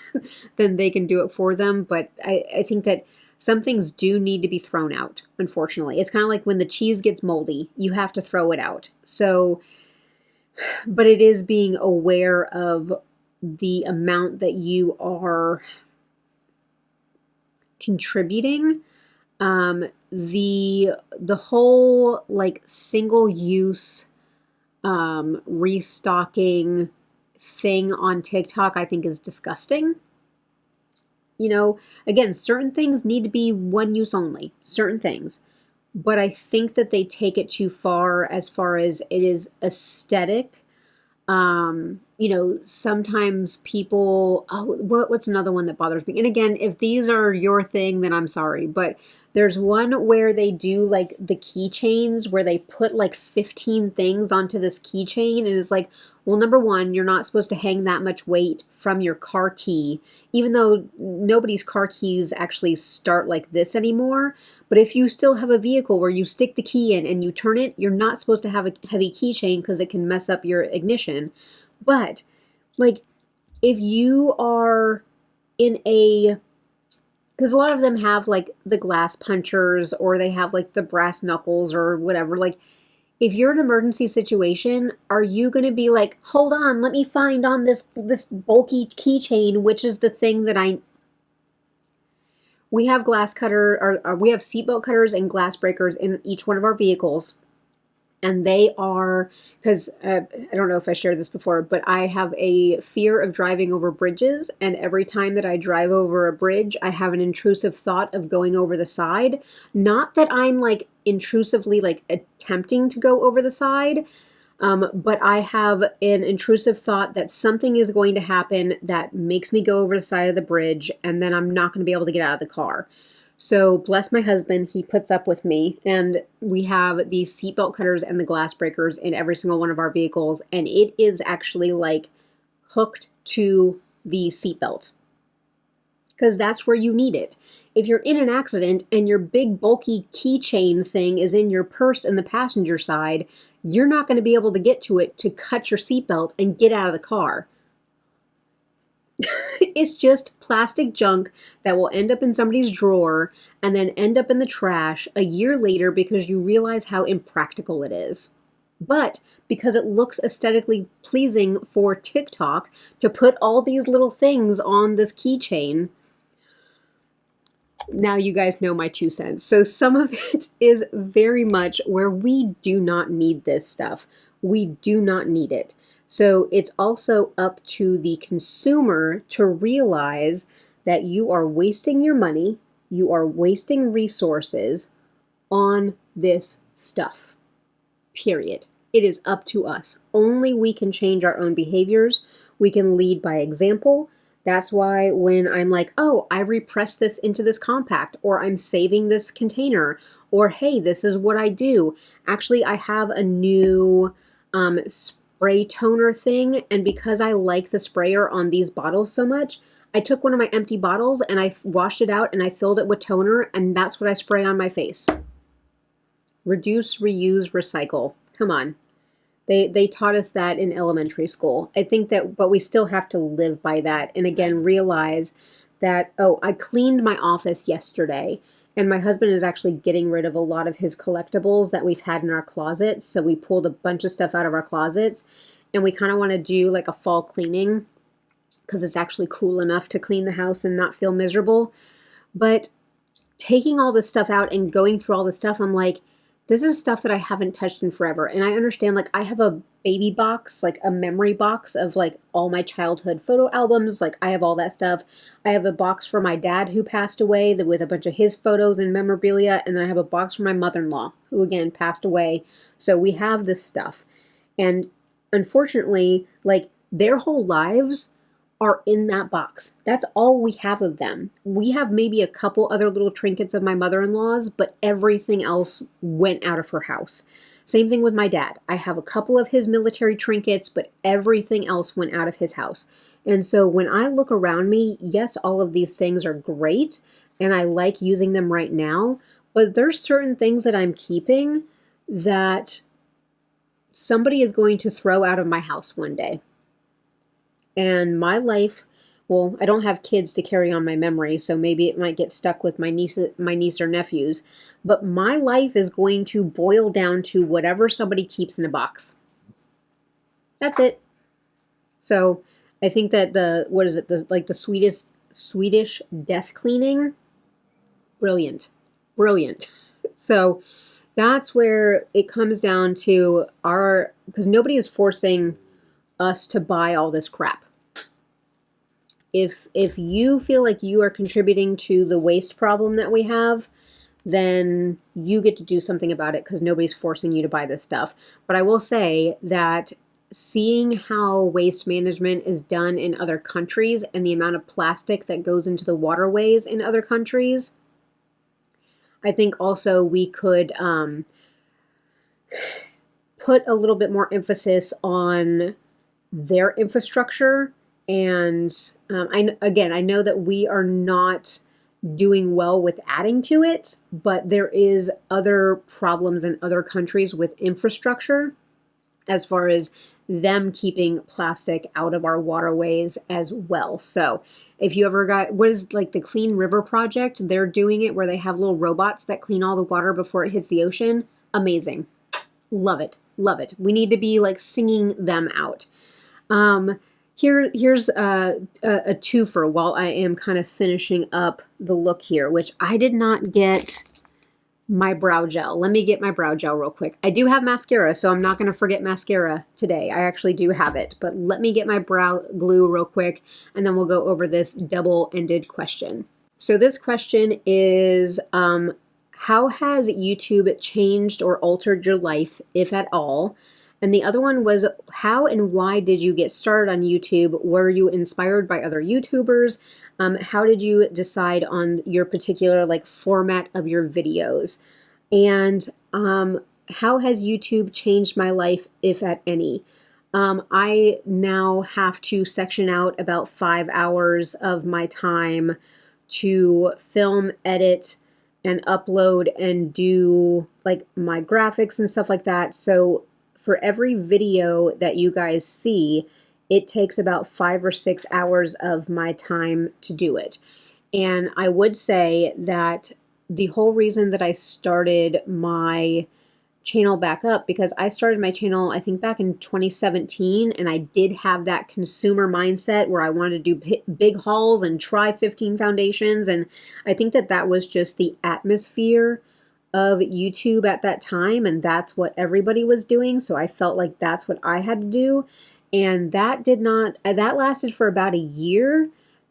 then they can do it for them. But I think that some things do need to be thrown out, unfortunately. It's kind of like when the cheese gets moldy, you have to throw it out. So, but it is being aware of the amount that you are contributing. The whole like single use restocking thing on TikTok, I think, is disgusting. Again, certain things need to be one use only, certain things, but I think that they take it too far as it is aesthetic. Sometimes people, what's another one that bothers me? And again, if these are your thing, then I'm sorry, but there's one where they do like the keychains where they put like 15 things onto this keychain, and it's like, well, number one, you're not supposed to hang that much weight from your car key, even though nobody's car keys actually start like this anymore. But if you still have a vehicle where you stick the key in and you turn it, you're not supposed to have a heavy keychain because it can mess up your ignition. But like, if you are because a lot of them have like the glass punchers, or they have like the brass knuckles or whatever, like If you're in an emergency situation, are you going to be like, hold on, let me find on this bulky keychain, which is the thing that we have we have seatbelt cutters and glass breakers in each one of our vehicles. And they are, because I don't know if I shared this before, but I have a fear of driving over bridges. And every time that I drive over a bridge, I have an intrusive thought of going over the side. Not that I'm like intrusively like attempting to go over the side, but I have an intrusive thought that something is going to happen that makes me go over the side of the bridge, and then I'm not going to be able to get out of the car. So bless my husband, he puts up with me, and we have the seatbelt cutters and the glass breakers in every single one of our vehicles, and it is actually like hooked to the seatbelt because that's where you need it. If you're in an accident and your big bulky keychain thing is in your purse in the passenger side, you're not going to be able to get to it to cut your seatbelt and get out of the car. It's just plastic junk that will end up in somebody's drawer and then end up in the trash a year later because you realize how impractical it is. But because it looks aesthetically pleasing for TikTok to put all these little things on this keychain, now you guys know my 2 cents. So some of it is very much where we do not need this stuff. We do not need it. So it's also up to the consumer to realize that you are wasting your money, you are wasting resources on this stuff. Period. It is up to us. Only we can change our own behaviors. We can lead by example. That's why when I'm like, oh, I repress this into this compact, or I'm saving this container, or hey, this is what I do. Actually, I have a new spray toner thing, and because I like the sprayer on these bottles so much, I took one of my empty bottles and I washed it out and I filled it with toner, and that's what I spray on my face. Reduce, reuse, recycle. Come on. They taught us that in elementary school. I think that, but we still have to live by that. And again, realize that, oh, I cleaned my office yesterday, and my husband is actually getting rid of a lot of his collectibles that we've had in our closets. So we pulled a bunch of stuff out of our closets, and we kind of want to do like a fall cleaning because it's actually cool enough to clean the house and not feel miserable. But taking all this stuff out and going through all this stuff, I'm like, this is stuff that I haven't touched in forever. And I understand, like, I have a baby box, like a memory box of like all my childhood photo albums. Like, I have all that stuff. I have a box for my dad who passed away with a bunch of his photos and memorabilia. And then I have a box for my mother-in-law who again passed away. So we have this stuff. And unfortunately, like, their whole lives are in that box. That's all we have of them. We have maybe a couple other little trinkets of my mother-in-law's, but everything else went out of her house. Same thing with my dad. I have a couple of his military trinkets, but everything else went out of his house. And so when I look around me, yes, all of these things are great, and I like using them right now, but there's certain things that I'm keeping that somebody is going to throw out of my house one day. And my life, well, I don't have kids to carry on my memory, so maybe it might get stuck with my niece or nephews. But my life is going to boil down to whatever somebody keeps in a box. That's it. So I think that the Swedish death cleaning, brilliant. So that's where it comes down to because nobody is forcing us to buy all this crap. If you feel like you are contributing to the waste problem that we have, then you get to do something about it because nobody's forcing you to buy this stuff. But I will say that seeing how waste management is done in other countries and the amount of plastic that goes into the waterways in other countries, I think also we could put a little bit more emphasis on their infrastructure. And I know that we are not doing well with adding to it, but there is other problems in other countries with infrastructure as far as them keeping plastic out of our waterways as well. So if you ever got, what is like the Clean River Project, they're doing it where they have little robots that clean all the water before it hits the ocean. Amazing. Love it. Love it. We need to be like singing them out. Here's a twofer while I am kind of finishing up the look here, which I did not get my brow gel. Let me get my brow gel real quick. I do have mascara, so I'm not going to forget mascara today. I actually do have it, but let me get my brow glue real quick, and then we'll go over this double-ended question. So this question is, how has YouTube changed or altered your life, if at all? And the other one was, how and why did you get started on YouTube? Were you inspired by other YouTubers? How did you decide on your particular like format of your videos? And how has YouTube changed my life, if at any? I now have to section out about 5 hours of my time to film, edit, and upload and do like my graphics and stuff like that. So for every video that you guys see, it takes about 5 or 6 hours of my time to do it. And I would say that the whole reason that I started my channel back up, because I started my channel, I think back in 2017, and I did have that consumer mindset where I wanted to do big hauls and try 15 foundations. And I think that that was just the atmosphere of YouTube at that time, and that's what everybody was doing. So I felt like that's what I had to do. And that lasted for about a year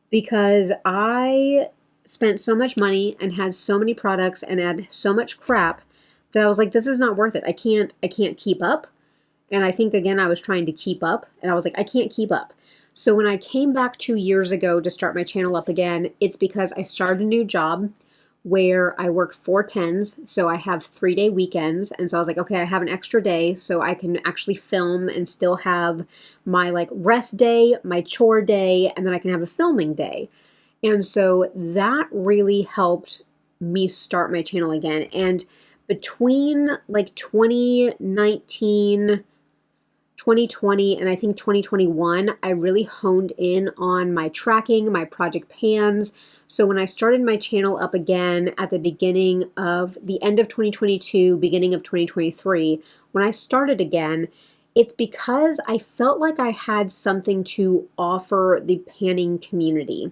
because I spent so much money and had so many products and had so much crap that I was like, this is not worth it. I can't keep up. And I think again, I was trying to keep up and I was like, I can't keep up. So when I came back 2 years ago to start my channel up again, it's because I started a new job where I work 4/10s, so I have 3-day weekends. And so I was like, okay, I have an extra day so I can actually film and still have my like rest day, my chore day, and then I can have a filming day. And so that really helped me start my channel again. And between like 2019, 2020, and I think 2021, I really honed in on my tracking, my project pans. So when I started my channel up again at the beginning of the end of 2022, beginning of 2023, when I started again, it's because I felt like I had something to offer the panning community.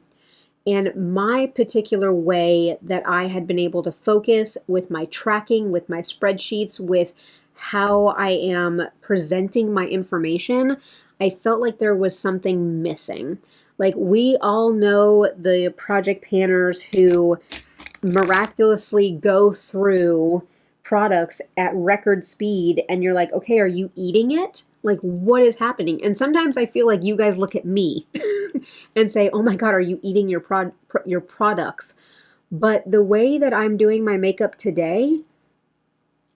And my particular way that I had been able to focus with my tracking, with my spreadsheets, with how I am presenting my information, I felt like there was something missing. Like we all know the project panners who miraculously go through products at record speed and you're like, okay, are you eating it? Like what is happening? And sometimes I feel like you guys look at me and say, oh my God, are you eating your products? But the way that I'm doing my makeup today,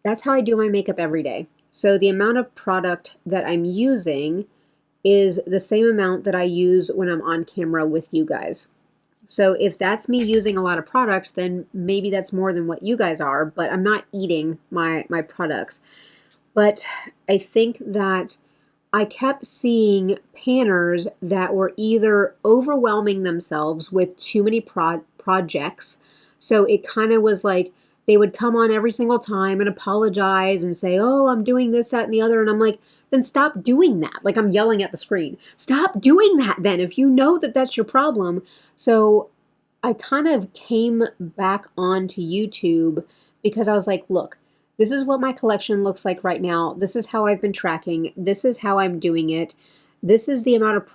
that's how I do my makeup every day. So the amount of product that I'm using is the same amount that I use when I'm on camera with you guys. So if that's me using a lot of product, then maybe that's more than what you guys are, but I'm not eating my products. But I think that I kept seeing panners that were either overwhelming themselves with too many projects. So it kind of was like they would come on every single time and apologize and say, oh, I'm doing this, that, and the other. And I'm like, then stop doing that. Like I'm yelling at the screen. Stop doing that then if you know that that's your problem. So I kind of came back onto YouTube because I was like, look, this is what my collection looks like right now. This is how I've been tracking. This is how I'm doing it. This is the amount of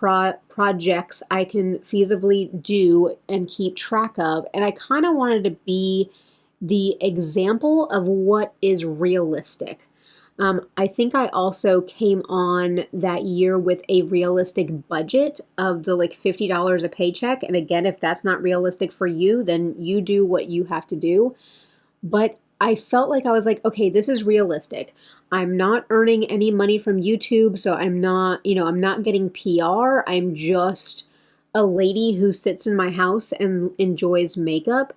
projects I can feasibly do and keep track of. And I kind of wanted to be the example of what is realistic. I think I also came on that year with a realistic budget of the like $50 a paycheck. And again, if that's not realistic for you, then you do what you have to do. But I felt like I was like, okay, this is realistic. I'm not earning any money from YouTube, so I'm not getting PR. I'm just a lady who sits in my house and enjoys makeup.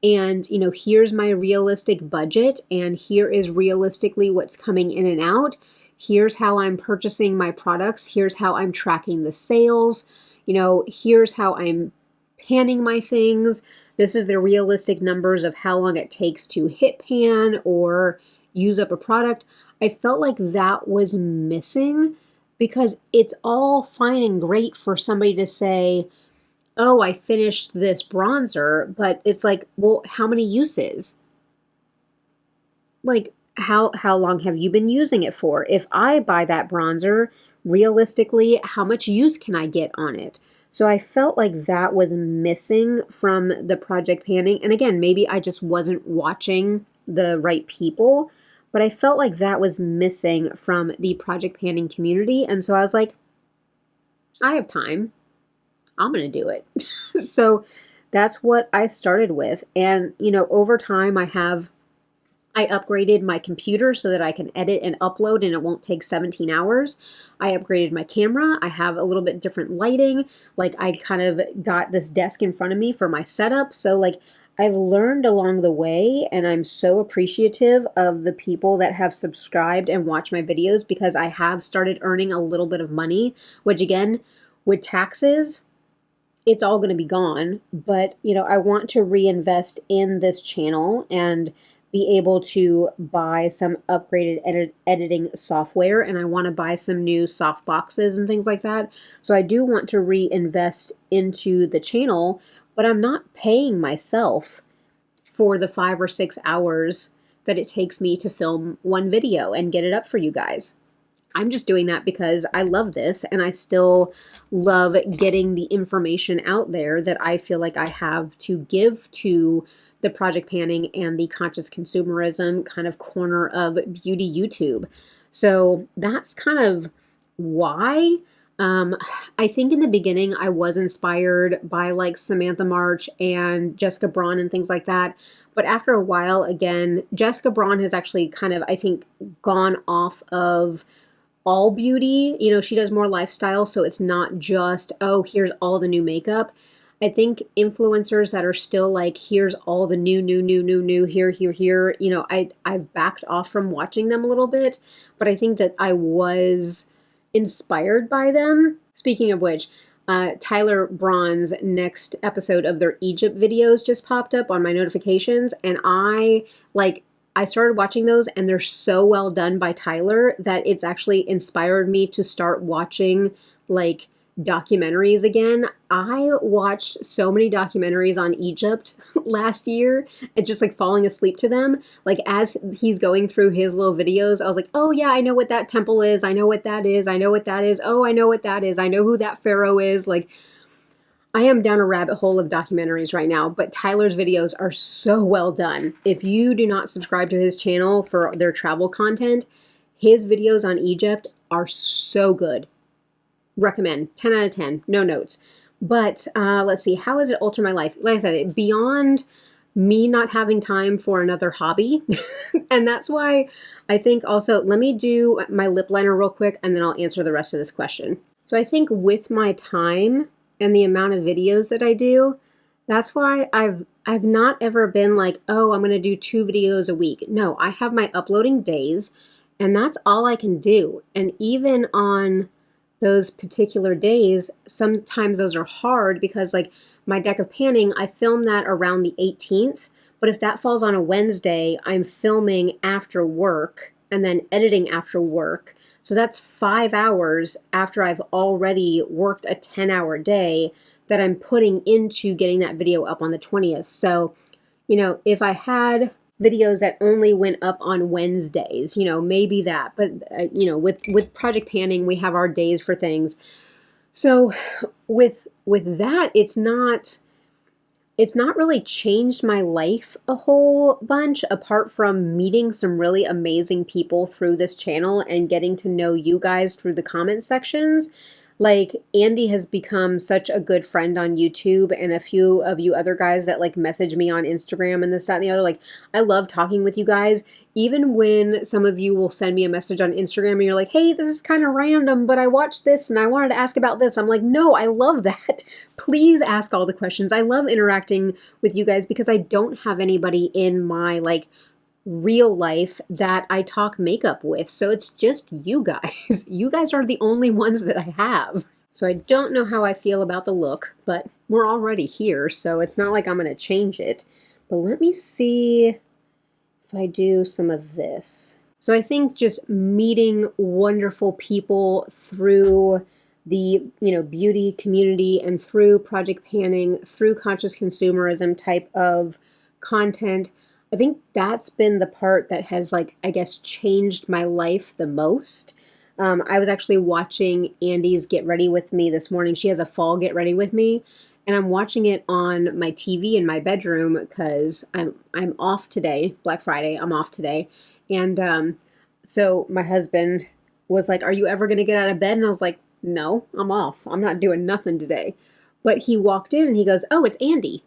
And, here's my realistic budget, and here is realistically what's coming in and out. Here's how I'm purchasing my products. Here's how I'm tracking the sales. Here's how I'm panning my things. This is the realistic numbers of how long it takes to hit pan or, use up a product. I felt like that was missing because it's all fine and great for somebody to say, oh, I finished this bronzer, but it's like, well, how many uses? Like, how long have you been using it for? If I buy that bronzer, realistically, how much use can I get on it? So I felt like that was missing from the project panning. And again, maybe I just wasn't watching the right people, but I felt like that was missing from the project panning community. And so I was like, I have time. I'm going to do it. So that's what I started with. And, over time I upgraded my computer so that I can edit and upload and it won't take 17 hours. I upgraded my camera. I have a little bit different lighting. Like I kind of got this desk in front of me for my setup. So like I've learned along the way, and I'm so appreciative of the people that have subscribed and watched my videos because I have started earning a little bit of money, which again, with taxes, it's all going to be gone. But, I want to reinvest in this channel and be able to buy some upgraded editing software, and I want to buy some new soft boxes and things like that. So I do want to reinvest into the channel, but I'm not paying myself for the 5 or 6 hours that it takes me to film one video and get it up for you guys. I'm just doing that because I love this and I still love getting the information out there that I feel like I have to give to the project panning and the conscious consumerism kind of corner of beauty YouTube. So that's kind of why. I think in the beginning I was inspired by like Samantha March and Jessica Braun and things like that. But after a while, again, Jessica Braun has actually kind of, I think, gone off of all beauty. She does more lifestyle, so it's not just, oh, here's all the new makeup. I think influencers that are still like, here's all the new, here, I've backed off from watching them a little bit, but I think that I was inspired by them. Speaking of which, Tyler Braun's next episode of their Egypt videos just popped up on my notifications, and I started watching those, and they're so well done by Tyler that it's actually inspired me to start watching like documentaries again. I watched so many documentaries on Egypt last year and just like falling asleep to them. Like as he's going through his little videos, I was like, oh yeah, I know what that temple is. I know what that is. I know what that is. Oh, I know what that is. I know who that pharaoh is. Like I am down a rabbit hole of documentaries right now, but Tyler's videos are so well done. If you do not subscribe to his channel for their travel content, his videos on Egypt are so good. Recommend. 10 out of 10. No notes. But let's see. How has it altered my life? Like I said, beyond me not having time for another hobby. And that's why I think also, let me do my lip liner real quick and then I'll answer the rest of this question. So I think with my time and the amount of videos that I do, that's why I've not ever been like, oh, I'm going to do 2 videos a week. No, I have my uploading days and that's all I can do. And even on those particular days, sometimes those are hard because like my deck of panning, I film that around the 18th. But if that falls on a Wednesday, I'm filming after work and then editing after work. So that's 5 hours after I've already worked a 10-hour day that I'm putting into getting that video up on the 20th. So, if I had videos that only went up on Wednesdays, maybe that, but with project panning, we have our days for things. So with that, it's not really changed my life a whole bunch apart from meeting some really amazing people through this channel and getting to know you guys through the comment sections. Like Andy has become such a good friend on YouTube, and a few of you other guys that like message me on Instagram and this, that, and the other. Like I love talking with you guys. Even when some of you will send me a message on Instagram and you're like, hey, this is kind of random, but I watched this and I wanted to ask about this. I'm like, no, I love that. Please ask all the questions. I love interacting with you guys because I don't have anybody in my like real life that I talk makeup with. So it's just you guys. You guys are the only ones that I have. So I don't know how I feel about the look, but we're already here, so it's not like I'm going to change it. But let me see if I do some of this. So I think just meeting wonderful people through the, beauty community and through project panning, through conscious consumerism type of content, I think that's been the part that has, like, I guess, changed my life the most. I was actually watching Andy's Get Ready With Me this morning. She has a fall Get Ready With Me, and I'm watching it on my TV in my bedroom because I'm off today, Black Friday. I'm off today, and so my husband was like, "Are you ever gonna get out of bed?" And I was like, "No, I'm off. I'm not doing nothing today." But he walked in and he goes, "Oh, it's Andy."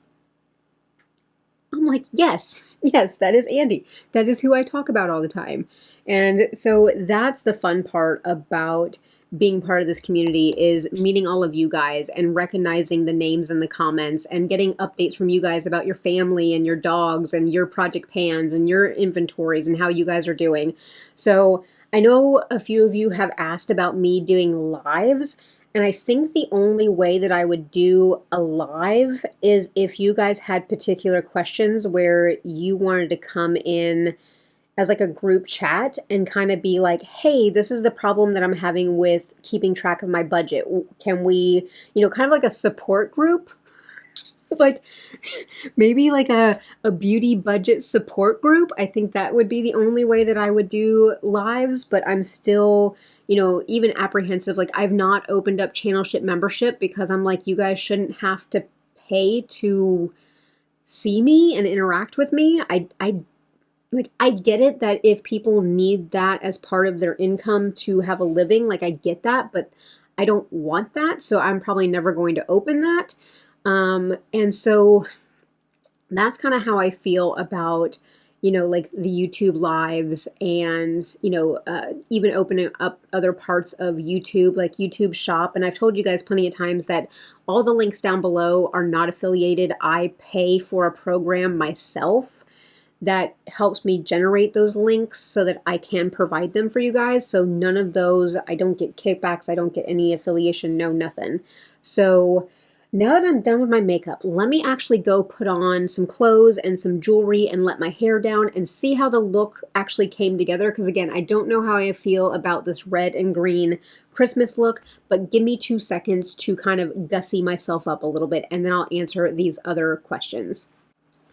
I'm like, yes, yes, that is Andy. That is who I talk about all the time. And so that's the fun part about being part of this community, is meeting all of you guys and recognizing the names in the comments and getting updates from you guys about your family and your dogs and your project pans and your inventories and how you guys are doing. So I know a few of you have asked about me doing lives. And I think the only way that I would do a live is if you guys had particular questions where you wanted to come in as like a group chat and kind of be like, hey, this is the problem that I'm having with keeping track of my budget. Can we, kind of like a support group? Like maybe like a beauty budget support group. I think that would be the only way that I would do lives, but I'm still, even apprehensive. Like, I've not opened up channel ship membership because I'm like, you guys shouldn't have to pay to see me and interact with me. I get it that if people need that as part of their income to have a living, like, I get that, but I don't want that. So I'm probably never going to open that. And so that's kind of how I feel about, like the YouTube lives and, even opening up other parts of YouTube, like YouTube Shop. And I've told you guys plenty of times that all the links down below are not affiliated. I pay for a program myself that helps me generate those links so that I can provide them for you guys. So none of those, I don't get kickbacks, I don't get any affiliation, no, nothing. So now that I'm done with my makeup, let me actually go put on some clothes and some jewelry and let my hair down and see how the look actually came together. Because again, I don't know how I feel about this red and green Christmas look, but give me 2 seconds to kind of gussy myself up a little bit, and then I'll answer these other questions.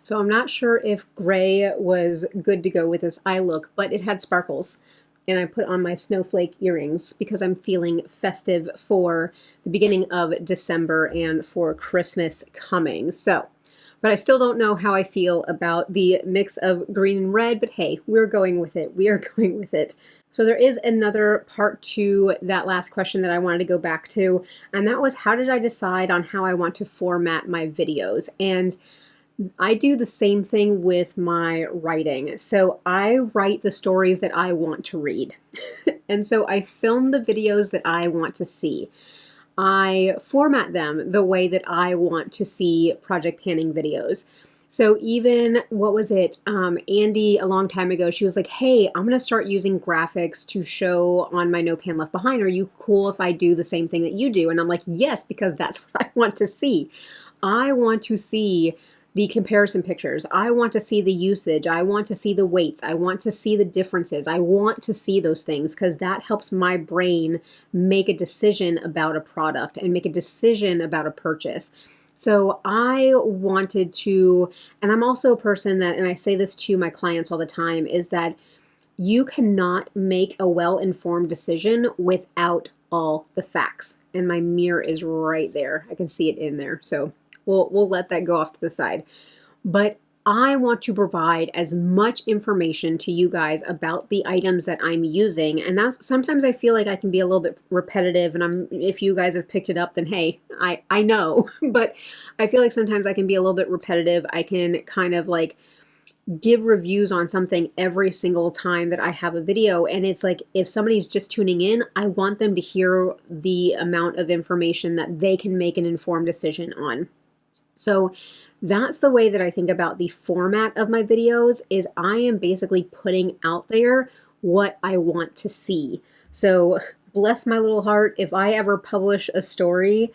So I'm not sure if gray was good to go with this eye look, but it had sparkles. And I put on my snowflake earrings because I'm feeling festive for the beginning of December and for Christmas coming. So, but I still don't know how I feel about the mix of green and red, but hey, we're going with it. We are going with it. So there is another part to that last question that I wanted to go back to, and that was, how did I decide on how I want to format my videos? And I do the same thing with my writing. So I write the stories that I want to read. And so I film the videos that I want to see. I format them the way that I want to see project panning videos. So even, what was it? Andy, a long time ago, she was like, hey, I'm going to start using graphics to show on my No Pan Left Behind. Are you cool if I do the same thing that you do? And I'm like, yes, because that's what I want to see. I want to see the comparison pictures. I want to see the usage. I want to see the weights. I want to see the differences. I want to see those things because that helps my brain make a decision about a product and make a decision about a purchase. So I wanted to, and I'm also a person that, and I say this to my clients all the time, is that you cannot make a well-informed decision without all the facts. And my mirror is right there. I can see it in there. So we'll let that go off to the side. But I want to provide as much information to you guys about the items that I'm using. And that's, sometimes I feel like I can be a little bit repetitive, and if you guys have picked it up, then hey, I know. But I feel like sometimes I can be a little bit repetitive. I can kind of like give reviews on something every single time that I have a video. And it's like, if somebody's just tuning in, I want them to hear the amount of information that they can make an informed decision on. So that's the way that I think about the format of my videos, is I am basically putting out there what I want to see. So bless my little heart, if I ever publish a story,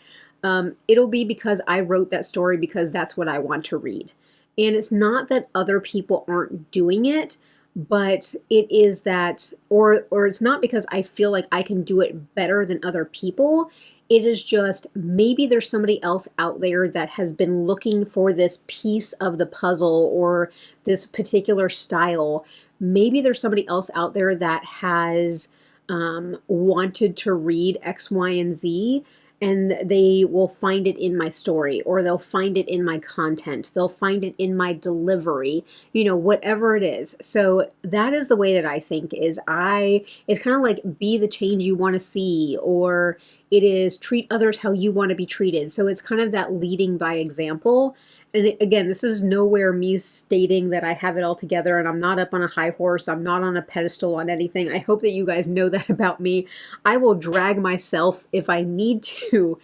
it'll be because I wrote that story because that's what I want to read. And it's not that other people aren't doing it, but it is that, or it's not because I feel like I can do it better than other people. It is just maybe there's somebody else out there that has been looking for this piece of the puzzle or this particular style. Maybe there's somebody else out there that has wanted to read X, Y, and Z, and they will find it in my story, or they'll find it in my content. They'll find it in my delivery, whatever it is. So that is the way that I think is it's kind of like be the change you want to see, or it is treat others how you want to be treated. So it's kind of that leading by example. And again, this is nowhere me stating that I have it all together and I'm not up on a high horse. I'm not on a pedestal on anything. I hope that you guys know that about me. I will drag myself if I need to,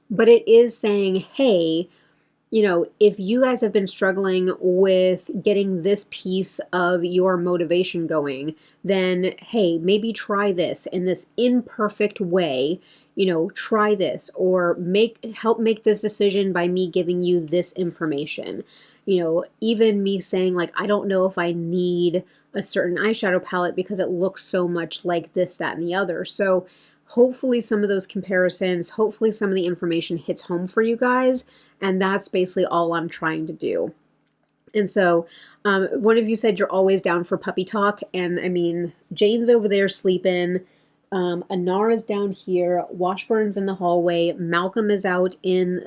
but it is saying, hey, if you guys have been struggling with getting this piece of your motivation going, then hey, maybe try this in this imperfect way. Try this, or help make this decision by me giving you this information. Even me saying like, I don't know if I need a certain eyeshadow palette because it looks so much like this, that, and the other. So hopefully some of those comparisons, hopefully some of the information hits home for you guys. And that's basically all I'm trying to do. And so one of you said you're always down for puppy talk. And I mean, Jane's over there sleeping. Anara's down here. Washburn's in the hallway. Malcolm is out in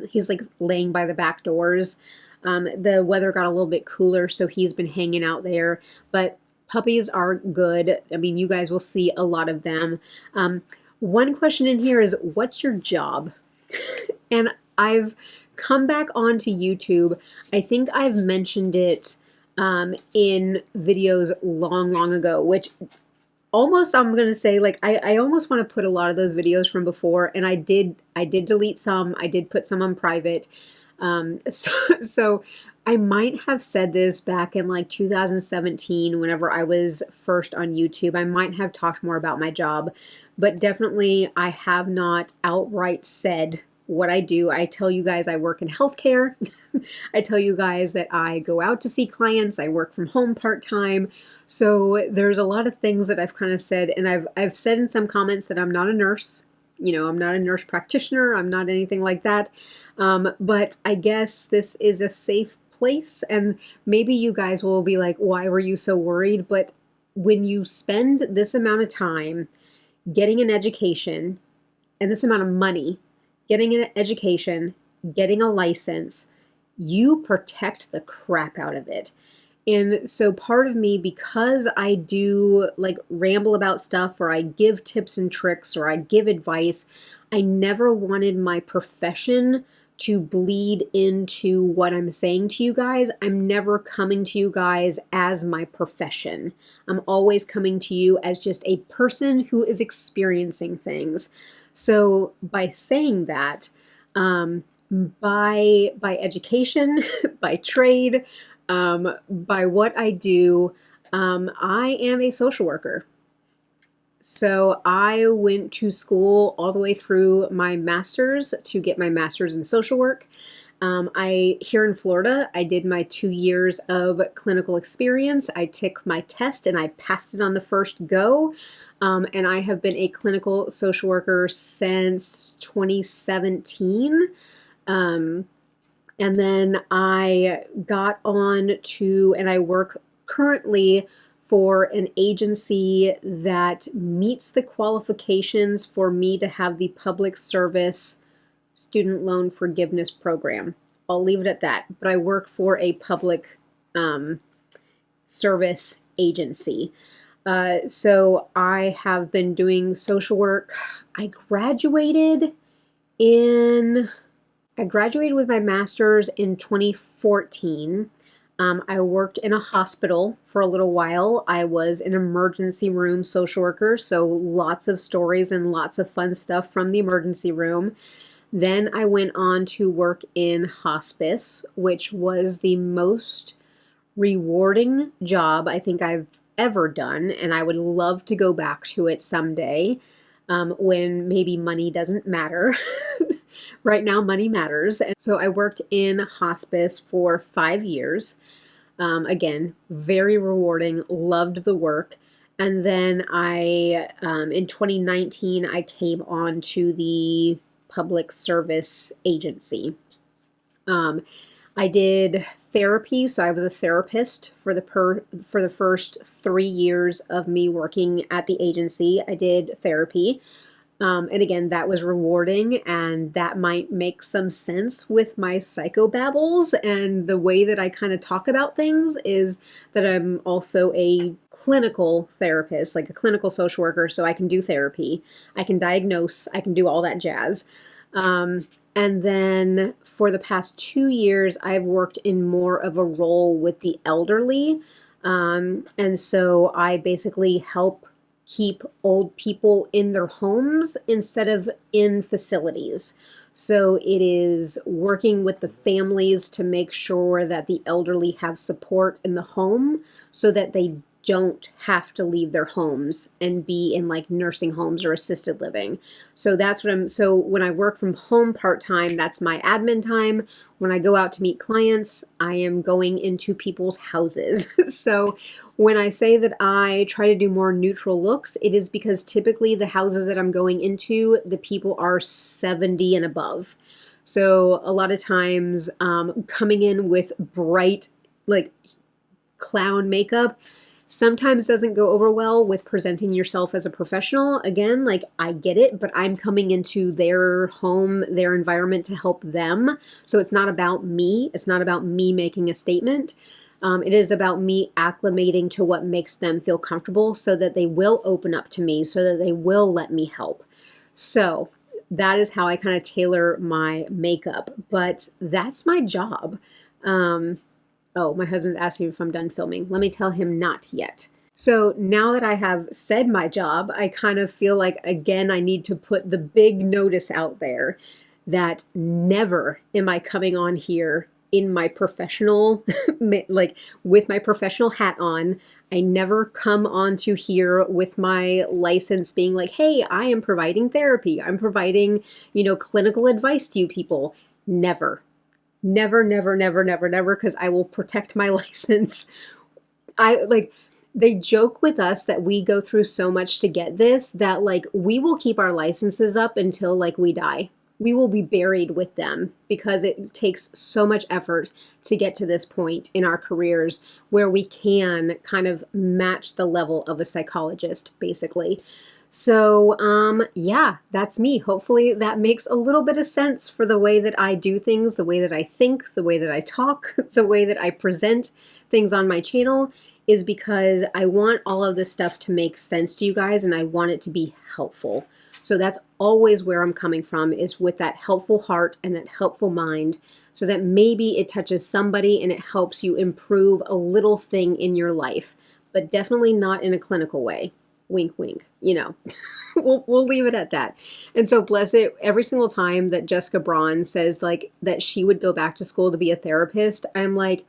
he's like laying by the back doors. The weather got a little bit cooler, so he's been hanging out there. But puppies are good. I mean, you guys will see a lot of them. One question in here is, what's your job? And I've come back onto YouTube. I think I've mentioned it in videos long ago, which almost I'm going to say, like, I almost want to put a lot of those videos from before, and I did delete some. I did put some on private. So I might have said this back in like 2017, whenever I was first on YouTube. I might have talked more about my job, but definitely I have not outright said what I do. I tell you guys I work in healthcare. I tell you guys that I go out to see clients. I work from home part-time. So there's a lot of things that I've kind of said, and I've said in some comments that I'm not a nurse. I'm not a nurse practitioner. I'm not anything like that. But I guess this is a safe place, and maybe you guys will be like, why were you so worried? But when you spend this amount of time getting an education and this amount of money, getting an education, getting a license, you protect the crap out of it. And so part of me, because I do like ramble about stuff, or I give tips and tricks, or I give advice, I never wanted my profession to bleed into what I'm saying to you guys. I'm never coming to you guys as my profession. I'm always coming to you as just a person who is experiencing things. So by saying that, by education, by trade, by what I do, I am a social worker. So I went to school all the way through my master's to get my master's in social work. Here in Florida, I did my 2 years of clinical experience. I took my test and I passed it on the first go. And I have been a clinical social worker since 2017. And then I got on to, and I work currently for an agency that meets the qualifications for me to have the public service student loan forgiveness program. I'll leave it at that. But I work for a public service agency. So I have been doing social work. I graduated with my master's in 2014. I worked in a hospital for a little while. I was an emergency room social worker, so lots of stories and lots of fun stuff from the emergency room. Then I went on to work in hospice, which was the most rewarding job I think I've ever done, and I would love to go back to it someday. when maybe money doesn't matter. Right now, money matters. And so I worked in hospice for 5 years. Again, very rewarding, loved the work. And then in 2019, I came on to the public service agency. I did therapy, so I was a therapist for the first 3 years of me working at the agency. I did therapy. And again, that was rewarding, and that might make some sense with my psychobabbles and the way that I kind of talk about things is that I'm also a clinical therapist, like a clinical social worker, so I can do therapy, I can diagnose, I can do all that jazz. And then for the past 2 years, I've worked in more of a role with the elderly. And so I basically help keep old people in their homes instead of in facilities. So it is working with the families to make sure that the elderly have support in the home so that they don't have to leave their homes and be in like nursing homes or assisted living. So so when I work from home part-time, that's my admin time. When I go out to meet clients, I am going into people's houses. So when I say that I try to do more neutral looks, it is because typically the houses that I'm going into, the people are 70 and above. So a lot of times coming in with bright, like clown makeup, sometimes doesn't go over well with presenting yourself as a professional. Again, like I get it, but I'm coming into their home, their environment to help them. So it's not about me. It's not about me making a statement. It is about me acclimating to what makes them feel comfortable so that they will open up to me, so that they will let me help. So that is how I kind of tailor my makeup, but that's my job. Oh, my husband's asking if I'm done filming. Let me tell him not yet. So now that I have said my job, I kind of feel like, again, I need to put the big notice out there that never am I coming on here in my professional, like with my professional hat on. I never come onto here with my license being like, hey, I am providing therapy. I'm providing, clinical advice to you people. Never. Never, never, never, never, never, because I will protect my license. They joke with us that we go through so much to get this that like we will keep our licenses up until like we die. We will be buried with them because it takes so much effort to get to this point in our careers where we can kind of match the level of a psychologist, basically. So, yeah, that's me. Hopefully that makes a little bit of sense for the way that I do things, the way that I think, the way that I talk, the way that I present things on my channel, is because I want all of this stuff to make sense to you guys and I want it to be helpful. So that's always where I'm coming from, is with that helpful heart and that helpful mind, so that maybe it touches somebody and it helps you improve a little thing in your life, but definitely not in a clinical way. Wink, wink, we'll leave it at that. And so bless it, every single time that Jessica Braun says like that she would go back to school to be a therapist, I'm like,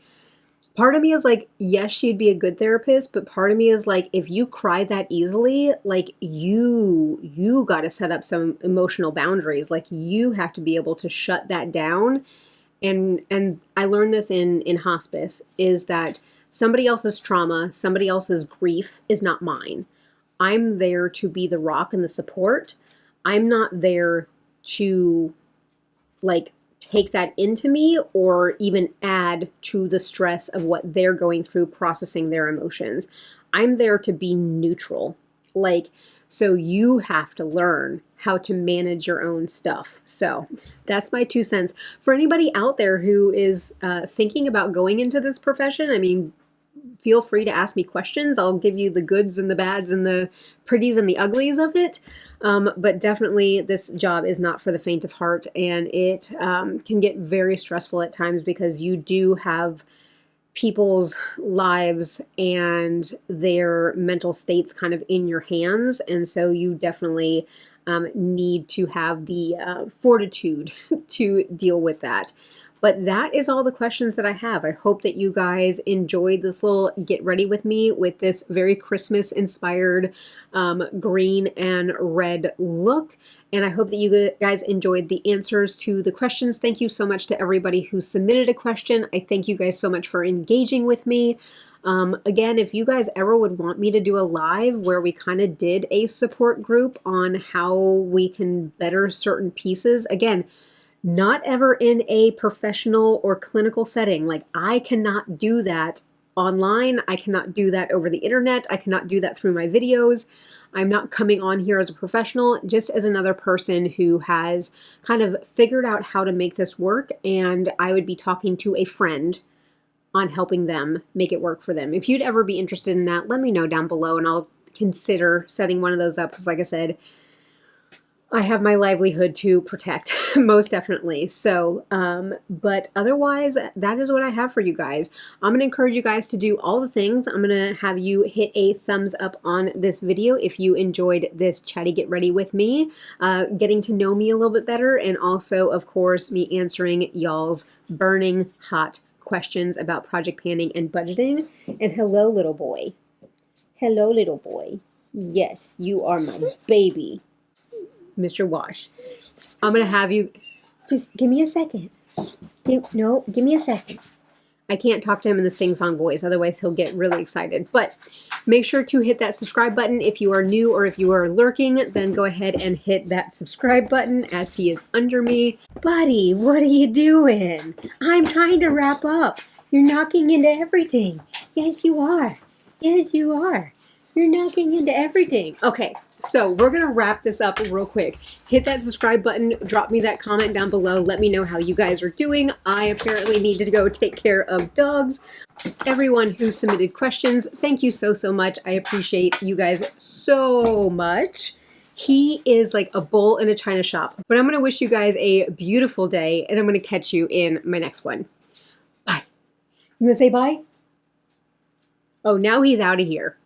part of me is like, yes, she'd be a good therapist, but part of me is like, if you cry that easily, like you got to set up some emotional boundaries. Like you have to be able to shut that down. And I learned this in hospice, is that somebody else's trauma, somebody else's grief is not mine. I'm there to be the rock and the support. I'm not there to like take that into me or even add to the stress of what they're going through processing their emotions. I'm there to be neutral. So you have to learn how to manage your own stuff. So that's my 2 cents. For anybody out there who is thinking about going into this profession, I mean, feel free to ask me questions. I'll give you the goods and the bads and the pretties and the uglies of it. But definitely this job is not for the faint of heart, and it can get very stressful at times because you do have people's lives and their mental states kind of in your hands. And so you definitely need to have the fortitude to deal with that. But that is all the questions that I have. I hope that you guys enjoyed this little get ready with me with this very Christmas inspired green and red look. And I hope that you guys enjoyed the answers to the questions. Thank you so much to everybody who submitted a question. I thank you guys so much for engaging with me. Again, if you guys ever would want me to do a live where we kind of did a support group on how we can better certain pieces, again, not ever in a professional or clinical setting. Like, I cannot do that online. I cannot do that over the internet. I cannot do that through my videos. I'm not coming on here as a professional, just as another person who has kind of figured out how to make this work. And I would be talking to a friend on helping them make it work for them. If you'd ever be interested in that, let me know down below and I'll consider setting one of those up. Because like I said, I have my livelihood to protect, most definitely. So, but otherwise, that is what I have for you guys. I'm going to encourage you guys to do all the things. I'm going to have you hit a thumbs up on this video if you enjoyed this chatty get ready with me, getting to know me a little bit better, and also, of course, me answering y'all's burning hot questions about project planning and budgeting. And hello, little boy. Hello, little boy. Yes, you are my baby. Mr. Wash. I'm going to have you, just give me a second. Give me a second. I can't talk to him in the sing-song voice, otherwise he'll get really excited. But make sure to hit that subscribe button. If you are new or if you are lurking, then go ahead and hit that subscribe button as he is under me. Buddy, what are you doing? I'm trying to wrap up. You're knocking into everything. Yes, you are. Yes, you are. You're knocking into everything. Okay, so we're going to wrap this up real quick. Hit that subscribe button. Drop me that comment down below. Let me know how you guys are doing. I apparently need to go take care of dogs. Everyone who submitted questions, thank you so, so much. I appreciate you guys so much. He is like a bull in a china shop. But I'm going to wish you guys a beautiful day, and I'm going to catch you in my next one. Bye. You going to say bye? Oh, now he's out of here.